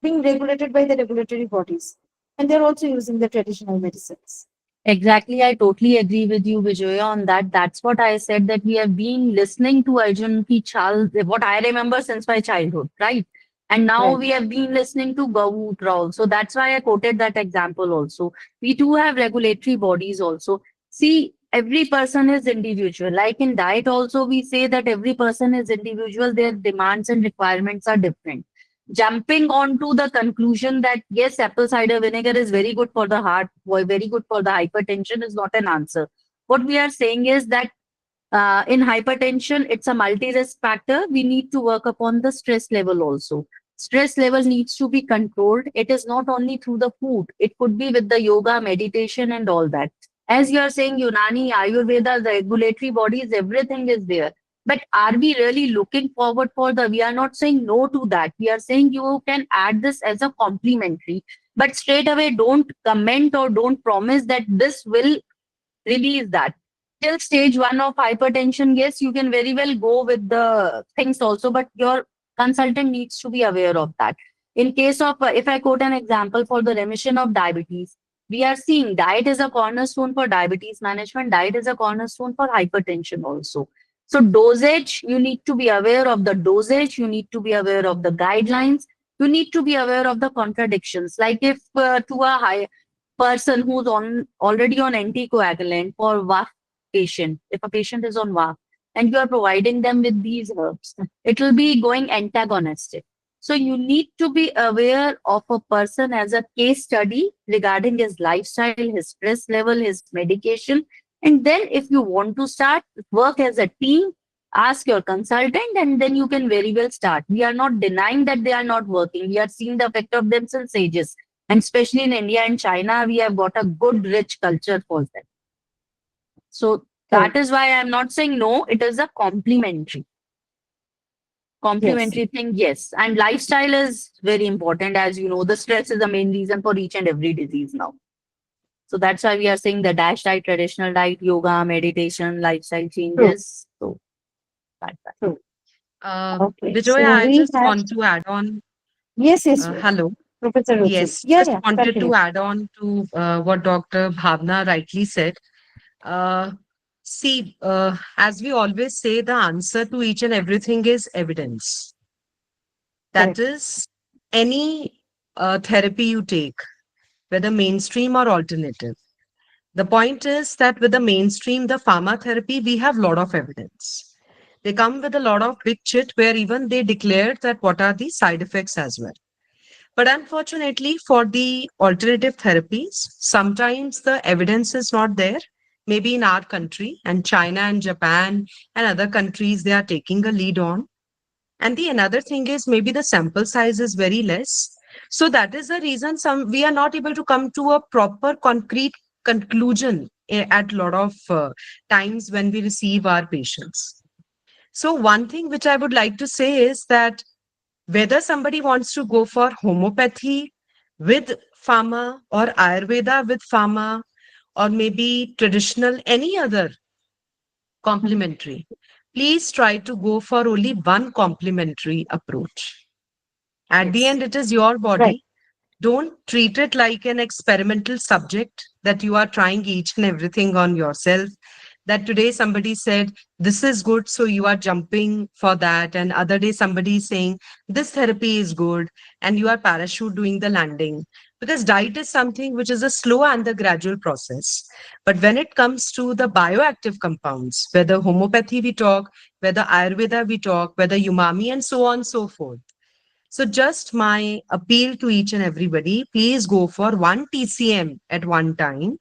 being regulated by the regulatory bodies, and they're also using the traditional medicines. Exactly, I totally agree with you, Vijaya, on that. That's what I said, that we have been listening to Arjun Ki Chal, what I remember since my childhood, right? And now Right. we have been listening to Gavutra also. That's why I quoted that example also. We do have regulatory bodies also. See, every person is individual. Like in diet also, we say that every person is individual. Their demands and requirements are different. Jumping on to the conclusion that yes, apple cider vinegar is very good for the heart, very good for the hypertension is not an answer. What we are saying is that in hypertension, it's a multi-risk factor. We need to work upon the stress level also. Stress level needs to be controlled. It is not only through the food. It could be with the yoga, meditation, and all that. As you are saying, Unani, Ayurveda, the regulatory bodies, everything is there. But are we really looking forward for the? We are not saying no to that. We are saying you can add this as a complementary. But straight away, don't comment or don't promise that this will release that. Till stage one of hypertension, yes, you can very well go with the things also, but your consultant needs to be aware of that. In case of, if I quote an example for the remission of diabetes, we are seeing diet is a cornerstone for diabetes management, diet is a cornerstone for hypertension also. So, dosage, you need to be aware of the dosage, you need to be aware of the guidelines, you need to be aware of the contradictions. Like if to a high person who's on already on anticoagulant for VAF patient, if a patient is on VAF and you are providing them with these herbs, it will be going antagonistic. So you need to be aware of a person as a case study regarding his lifestyle, his stress level, his medication. And then if you want to start, work as a team, ask your consultant, and then you can very well start. We are not denying that they are not working. We are seeing the effect of them since ages. And especially in India and China, we have got a good, rich culture for them. So Right. that is why I'm not saying no, it is a Yes. complementary thing, yes. And lifestyle is very important. As you know, the stress is the main reason for each and every disease now. So that's why we are saying the dash diet, traditional diet, yoga, meditation, lifestyle True. changes. So that's that. True. Uh, Okay. Vijay, So I we just have want to add on. yes, yes, Hello. Professor Ruchi. Yes, Yeah, just yeah. wanted Continue. to add on to what Dr. Bhavna rightly said. Uh, See, as we always say, the answer to each and everything is evidence. That Correct. is, any therapy you take, whether mainstream or alternative. The point is that with the mainstream, the pharma therapy, we have a lot of evidence. They come with a lot of big chit where even they declared that what are the side effects as well. But unfortunately, for the alternative therapies, sometimes the evidence is not there. Maybe in our country and China and Japan and other countries, they are taking a lead on. And the another thing is maybe the sample size is very less. So that is the reason some we are not able to come to a proper concrete conclusion at a lot of times when we receive our patients. So one thing which I would like to say is that whether somebody wants to go for homeopathy with pharma or Ayurveda with pharma or maybe traditional, any other Mhm. complementary, please try to go for only one complementary approach. At the Yes. end, it is your Right. body. Don't treat it like an experimental subject that you are trying each and everything on yourself. That today somebody said, this is good, so you are jumping for that. And other day somebody is saying, this therapy is good, and you are parachute doing the landing. Because diet is something which is a slow and the gradual process. But when it comes to the bioactive compounds, whether homeopathy we talk, whether Ayurveda we talk, whether umami and so on, so forth. So just my appeal to each and everybody, please go for 1 TCM at one time.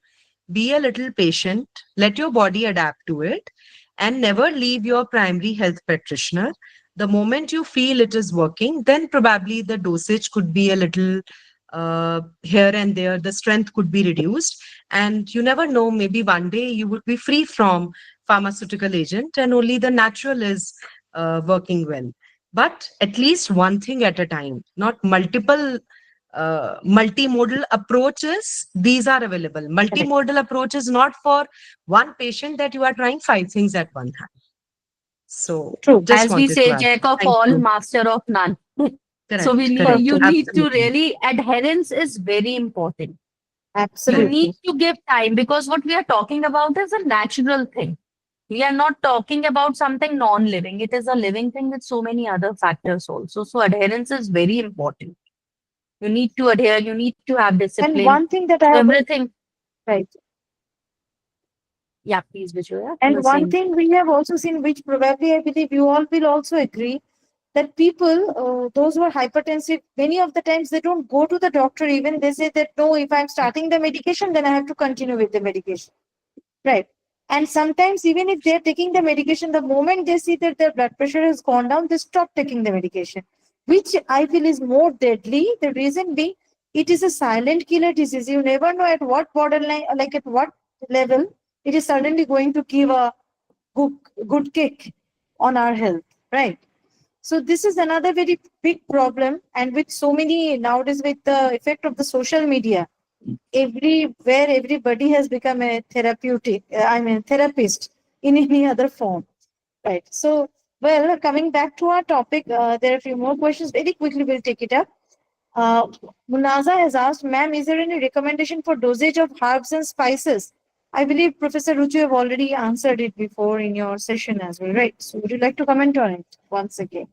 Be a little patient, let your body adapt to it, and never leave your primary health practitioner. The moment you feel it is working, then probably the dosage could be a little here and there, the strength could be reduced. And you never know, maybe one day you would be free from pharmaceutical agent and only the natural is working well. But at least one thing at a time, not multiple multimodal approaches. These are available. Correct. Multimodal approach is not for one patient that you are trying 5 things at one time. So True. just As we wanted to say, add. jack of Thank all, you. master of none. So Correct, Perfect. correct. you need to Absolutely. really, adherence is very important. You Correct. need Absolutely. to give time, because what we are talking about is a natural thing. We are not talking about something non-living. It is a living thing with so many other factors also. So adherence is very important. You need to adhere. You need to have And discipline. one thing that I So have, everything. right. Yeah, please, Vijaya, you And were one saying. thing we have also seen, which probably I believe you all will also agree, that people, those who are hypertensive, many of the times they don't go to the doctor even. They say that, no, if I'm starting the medication, then I have to continue with the medication. Right. And sometimes, even if they're taking the medication, the moment they see that their blood pressure has gone down, they stop taking the medication, which I feel is more deadly. The reason being, it is a silent killer disease. You never know at what borderline, like at what level, it is suddenly going to give a good, good kick on our health. Right. So this is another very big problem, and with so many nowadays, with the effect of the social media, everywhere everybody has become a therapeutic I mean therapist in any other form, right? So, well, coming back to our topic, there are a few more questions. Very quickly we'll take it up. uh, Munaza has asked, ma'am, is there any recommendation for dosage of herbs and spices? I believe Professor Ruchu have already answered it before in your session as well, right? So would you like to comment on it once again?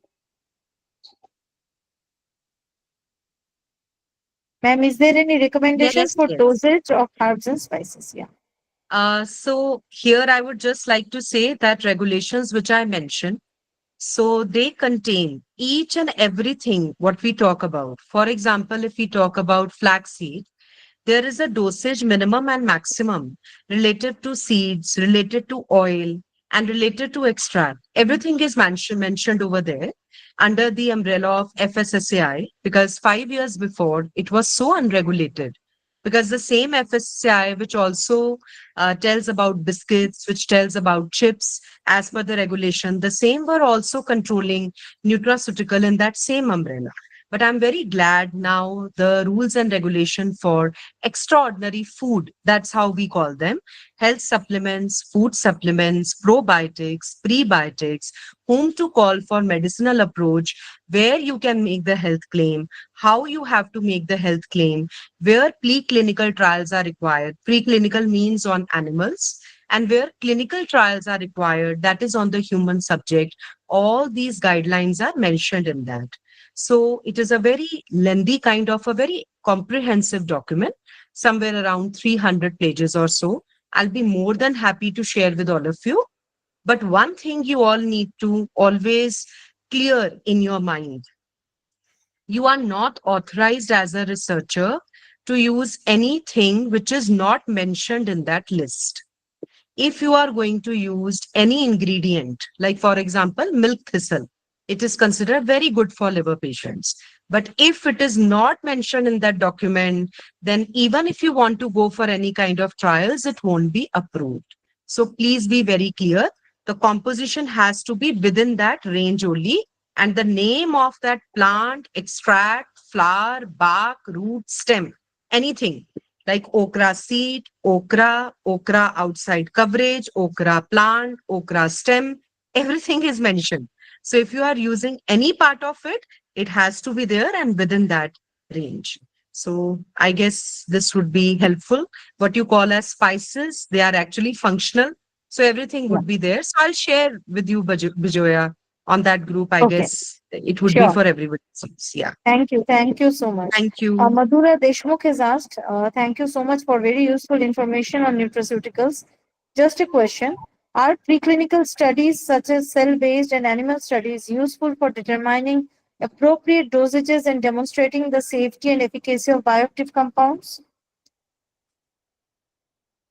Ma'am, is there any recommendation Yes, for yes. dosage of herbs and spices? Yeah. So here I would just like to say that regulations which I mentioned, so they contain each and everything what we talk about. For example, if we talk about flaxseed, there is a dosage minimum and maximum related to seeds, related to oil, and related to extract. Everything is mentioned over there under the umbrella of FSSAI, because 5 years before it was so unregulated. Because the same FSSAI, which also tells about biscuits, which tells about chips, as per the regulation, the same were also controlling nutraceutical in that same umbrella. But I'm very glad now the rules and regulation for extraordinary food, that's how we call them, health supplements, food supplements, probiotics, prebiotics, whom to call for medicinal approach, where you can make the health claim, how you have to make the health claim, where preclinical trials are required. Preclinical means on animals, and where clinical trials are required, that is on the human subject. All these guidelines are mentioned in that. So it is a very lengthy kind of a very comprehensive document, somewhere around 300 pages or so. I'll be more than happy to share with all of you. But one thing you all need to always clear in your mind, you are not authorized as a researcher to use anything which is not mentioned in that list. If you are going to use any ingredient, like for example, milk thistle, it is considered very good for liver patients. But if it is not mentioned in that document, then even if you want to go for any kind of trials, it won't be approved. So please be very clear. The composition has to be within that range only. And the name of that plant, extract, flower, bark, root, stem, anything like okra seed, okra outside coverage, okra plant, okra stem, everything is mentioned. So if you are using any part of it, it has to be there and within that range. So I guess this would be helpful. What you call as spices, they are actually functional. So everything Yeah. would be there. So I'll share with you, Bijoya, on that group. I Okay. guess it would be Sure. for everybody. Yeah. Thank you. Thank you so much. Thank you. Madhura Deshmukh has asked, thank you so much for very useful information on nutraceuticals. Just a question. Are preclinical studies such as cell-based and animal studies useful for determining appropriate dosages and demonstrating the safety and efficacy of bioactive compounds?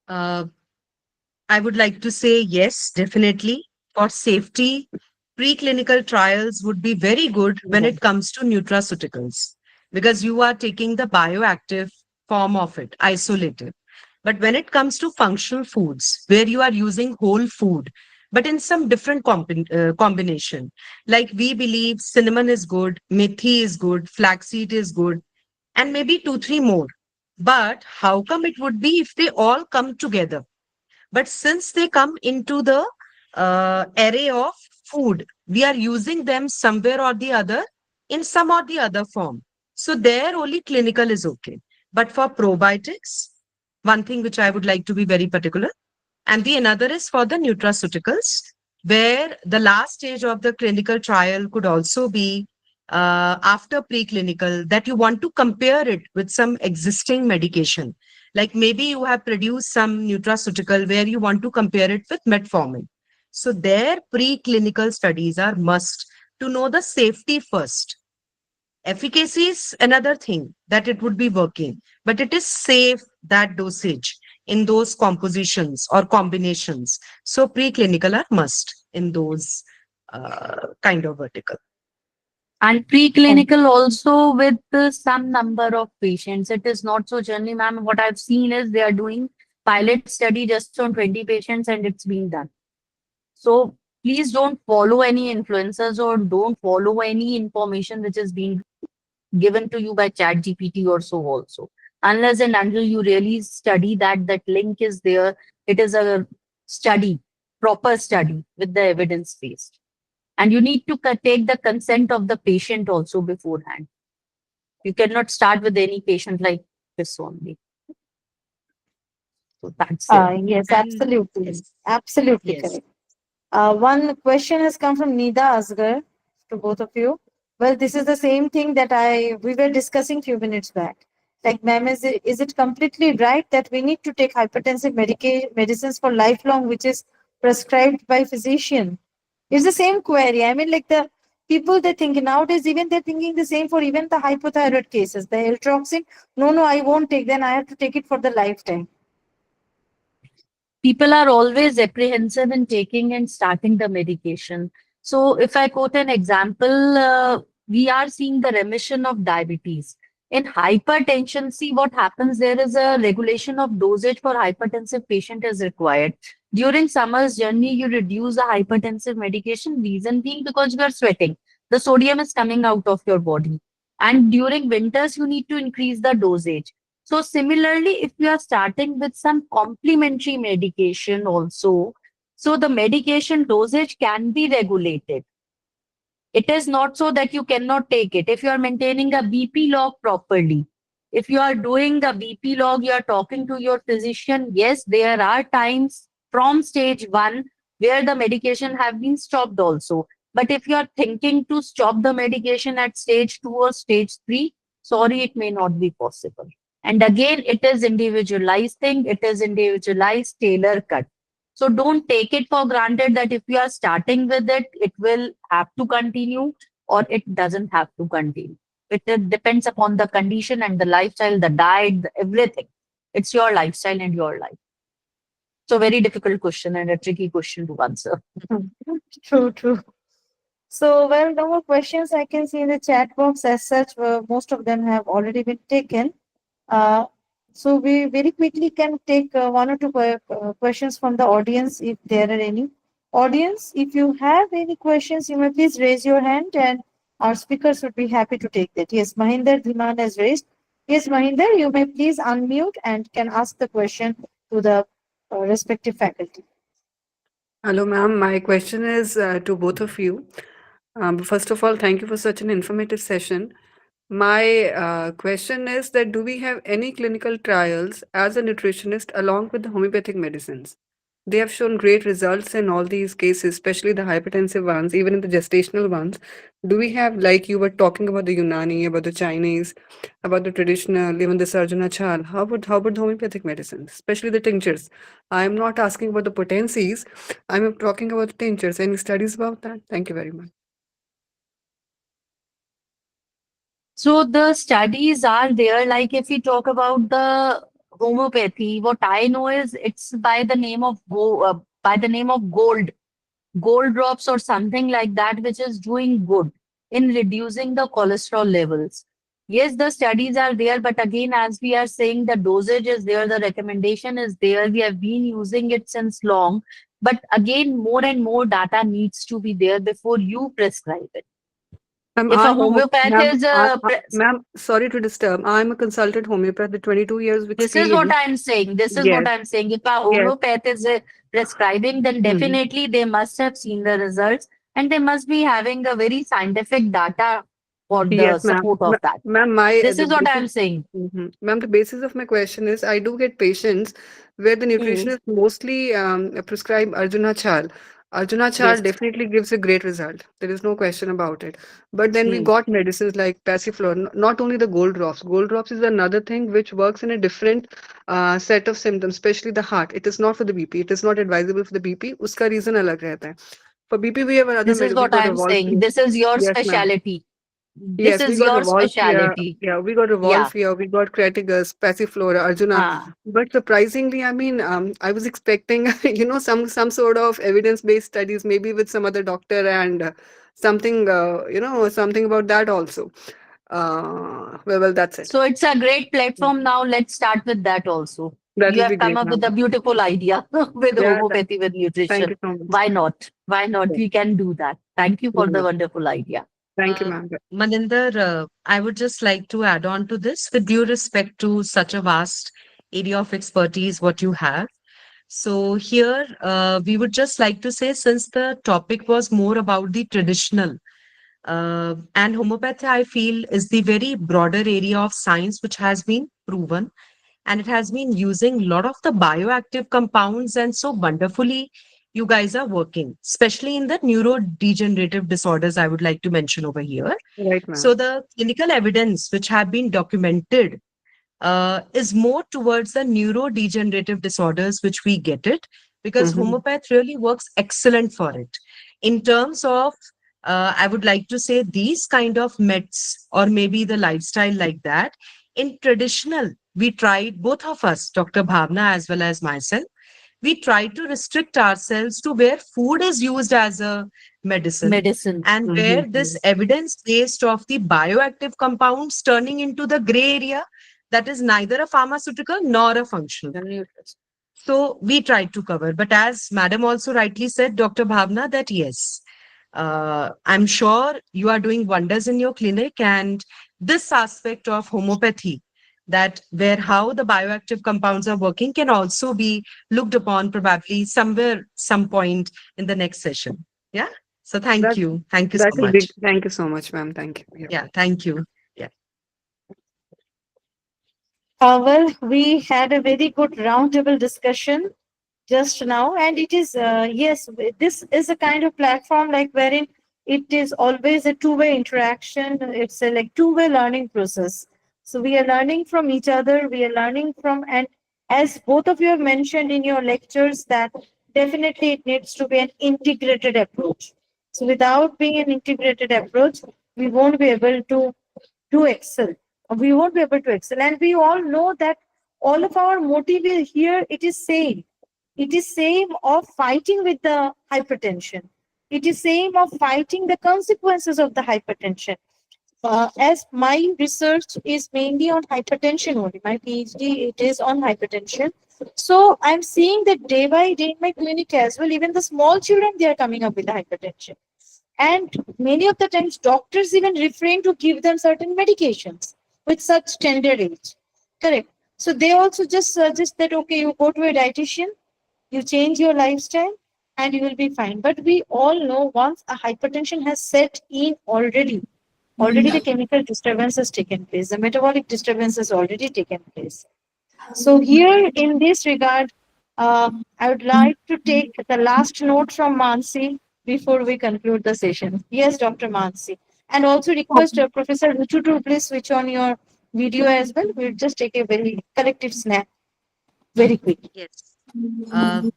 Uh, I would like to say yes, definitely. For safety, preclinical trials would be very good when it comes to nutraceuticals because you are taking the bioactive form of it, isolated. But when it comes to functional foods, where you are using whole food, but in some different combination, like we believe cinnamon is good, methi is good, flaxseed is good, and maybe two, three more. But how come it would be if they all come together? But since they come into the array of food, we are using them somewhere or the other in some or the other form. So there only clinical is okay. But for probiotics, one thing which I would like to be very particular, and the another is for the nutraceuticals, where the last stage of the clinical trial could also be after preclinical, that you want to compare it with some existing medication. Like maybe you have produced some nutraceutical where you want to compare it with metformin. So their preclinical studies are must to know the safety first. Efficacy is another thing that it would be working, but it is safe that dosage in those compositions or combinations. So preclinical are must in those kind of vertical. And Thank preclinical also with some number of patients. It is not so generally, ma'am. What I've seen is they are doing pilot study just on 20 patients and it's been done. So please don't follow any influencers or don't follow any information which is being given to you by chat GPT or so also. Unless and until you really study that, that link is there. It is a study, proper study with the evidence based. And you need to take the consent of the patient also beforehand. You cannot start with any patient like this only. So that's it. Yes, And absolutely. yes, Absolutely yes. correct. One question has come from Nida Asgar to both of you. Well, this is the same thing that we were discussing few minutes back. Like, ma'am, is it completely right that we need to take hypertensive medicines for lifelong, which is prescribed by physician? It's the same query. I mean, like the people they think nowadays, even they're thinking the same for even the hypothyroid cases. The L-troxin, no, I won't take. Then I have to take it for the lifetime. People are always apprehensive in taking and starting the medication. So, if I quote an example, we are seeing the remission of diabetes. In hypertension, see what happens there is a regulation of dosage for hypertensive patient is required. During summer's journey, you reduce the hypertensive medication, reason being because you are sweating. The sodium is coming out of your body. And during winters, you need to increase the dosage. So similarly, if you are starting with some complementary medication also, so the medication dosage can be regulated. It is not so that you cannot take it. If you are maintaining a BP log properly, if you are doing the BP log, you are talking to your physician. Yes, there are times from stage one where the medication have been stopped also. But if you are thinking to stop the medication at stage two or stage three, sorry, it may not be possible. And again, it is individualized thing. It is individualized tailor cut. So don't take it for granted that if you are starting with it, it will have to continue or it doesn't have to continue. It depends upon the condition and the lifestyle, the diet, everything. It's your lifestyle and your life. So very difficult question and a tricky question to answer. True, true. So, well, no more questions I can see in the chat box as such. Most of them have already been taken. Uh, so, we very quickly can take one or two questions from the audience if there are any. Audience, if you have any questions, you may please raise your hand and our speakers would be happy to take that. Yes, Mahinder Dhiman has raised. Yes, Mahinder, you may please unmute and can ask the question to the respective faculty. Hello, ma'am. My question is to both of you. First of all, thank you for such an informative session. My question is that do we have any clinical trials as a nutritionist along with the homeopathic medicines? They have shown great results in all these cases, especially the hypertensive ones, even in the gestational ones. Do we have, like you were talking about the Unani, about the Chinese, about the traditional, even the Sarjuna Chal? How about homeopathic medicine, especially the tinctures? I'm not asking about the potencies. I'm talking about the tinctures. Any studies about that? Thank you very much. So the studies are there. Like if we talk about the homeopathy, what I know is it's by the name of by the name of gold drops or something like that, which is doing good in reducing the cholesterol levels. Yes, the studies are there, but again, as we are saying, the dosage is there, the recommendation is there. We have been using it since long, but again, more and more data needs to be there before you prescribe it. If a homeopath is Ma'am, sorry to disturb. I'm a consultant homeopath with 22 years of this is what experience. I'm saying. This is what Yes, I'm saying. If a yes. homeopath is prescribing, then Mhm. definitely they must have seen the results and they must be having a very scientific data for the Yes, ma'am. support of that. Ma'am, This the is what basis, I'm saying. ma'am, the basis of my question is I do get patients where the Hmm. nutritionist mostly prescribe Arjuna Chal. Arjuna Chal Yes. definitely gives a great result. There is no question about it. But then we Hmm. got medicines like Passiflor, not only the gold drops. Gold drops is another thing which works in a different set of symptoms, especially the heart. It is not for the BP. It is not advisable for the BP. Uska reason alag rehta hai. For BP, we have another This is med. We what got I'm Revolve. saying. This is your Yes, ma'am. specialty. This Yes, we is got your Revolve here. specialty. Yeah, we got Yeah. Revolve here. We got Cretigus, Passiflora, Arjuna. Ah. But surprisingly, I mean, I was expecting, some sort of evidence-based studies, maybe with some other doctor and something, something about that also. Well, that's it. So it's a great platform now. Let's start with that also. That You will be have come great, up with a ma'am. beautiful idea with Yeah, homeopathy with thank nutrition. you so much. Why not? Why not? Yeah, We can do that. Thank you for the yeah. wonderful idea. Thank you, ma'am. Maninder, I would just like to add on to this with due respect to such a vast area of expertise what you have. So here, we would just like to say, since the topic was more about the traditional, and homeopathy, I feel, is the very broader area of science which has been proven, and it has been using a lot of the bioactive compounds, and so wonderfully you guys are working, especially in the neurodegenerative disorders, I would like to mention over here. Right, So ma'am. the clinical evidence which have been documented is more towards the neurodegenerative disorders, which we get it, because Mm-hmm. homeopath really works excellent for it. In terms of, I would like to say these kind of meds or maybe the lifestyle like that. In traditional, we tried, both of us, Dr. Bhavna as well as myself, we try to restrict ourselves to where food is used as a medicine, Medicine. and where this Mm-hmm. evidence based of the bioactive compounds turning into the gray area, that is neither a pharmaceutical nor a functional. So we tried to cover. But as Madam also rightly said, Dr. Bhavna, that yes, I'm sure you are doing wonders in your clinic. And this aspect of homeopathy, that where how the bioactive compounds are working, can also be looked upon probably somewhere, some point in the next session. Yeah. So thank That you. Thank you that so will be. much. Thank you so much, ma'am. Thank you. Yeah. Yeah. Thank you. Yeah. Well, we had a very good roundtable discussion just now, and it is yes, this is a kind of platform like wherein it is always a two-way interaction. It's a like two-way learning process. So we are learning from each other. We are learning from, and as both of you have mentioned in your lectures, that definitely it needs to be an integrated approach. So without being an integrated approach, we won't be able to excel. We won't be able to excel. And we all know that all of our motive here, it is same. It is same of fighting with the hypertension. It is same of fighting the consequences of the hypertension. As my research is mainly on hypertension only, my PhD it is on hypertension. So I'm seeing that day by day in my clinic as well, even the small children they are coming up with hypertension. And many of the times, doctors even refrain to give them certain medications with such tender age. Correct. So they also just suggest that, okay, you go to a dietitian, you change your lifestyle, and you will be fine. But we all know once a hypertension has set in already the chemical disturbance has taken place, the metabolic disturbance has already taken place. So here in this regard, I would like to take the last note from Mansi before we conclude the session. Yes, Dr. Mansi. And also request Professor Ruchu to please switch on your video as well. We'll just take a very collective snap very quick. Yes.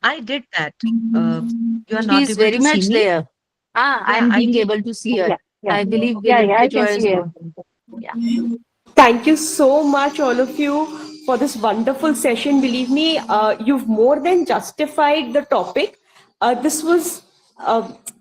I did that. You are She not is able very to see much me? there. Yeah, I'm I being did. able to see her. Yeah, yeah, I believe yeah, yeah. I can Bijoy is see it. not. Yeah. Thank you so much, all of you, for this wonderful session. Believe me, you've more than justified the topic. This was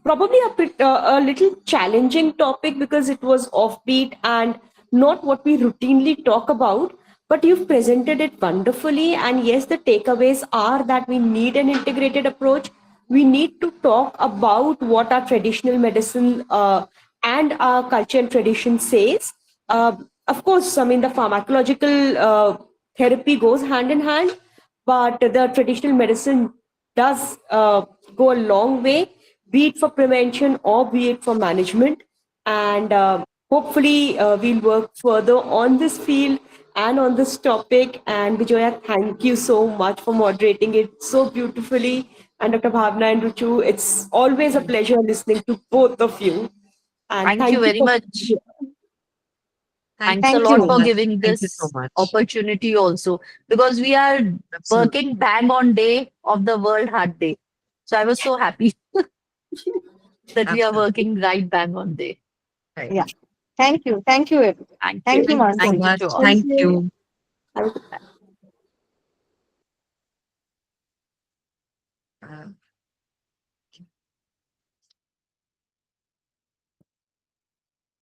probably a little challenging topic because it was offbeat and not what we routinely talk about. But you've presented it wonderfully. And yes, the takeaways are that we need an integrated approach. We need to talk about what our traditional medicine and our culture and tradition says. Of course, I mean, the pharmacological therapy goes hand in hand, but the traditional medicine does go a long way, be it for prevention or be it for management. And hopefully, we'll work further on this field and on this topic. And Vijoya, thank you so much for moderating it so beautifully. And Dr. Bhavna and Ruchu, it's always a pleasure listening to both of you. And Thank you thank you very for much. being Thanks a Thank Thank you lot so you. for much. giving Thank you so this much. opportunity also, because we are Absolutely. working bang on day of the World Heart Day. So I was so happy that we are Absolutely. working right bang on day. Right. Yeah. Thank you. Thank you, everyone. Thank Thank you. you, Thank you so Thank Mansi. you much. to all. Thank Thank you. you. Have a good Uh,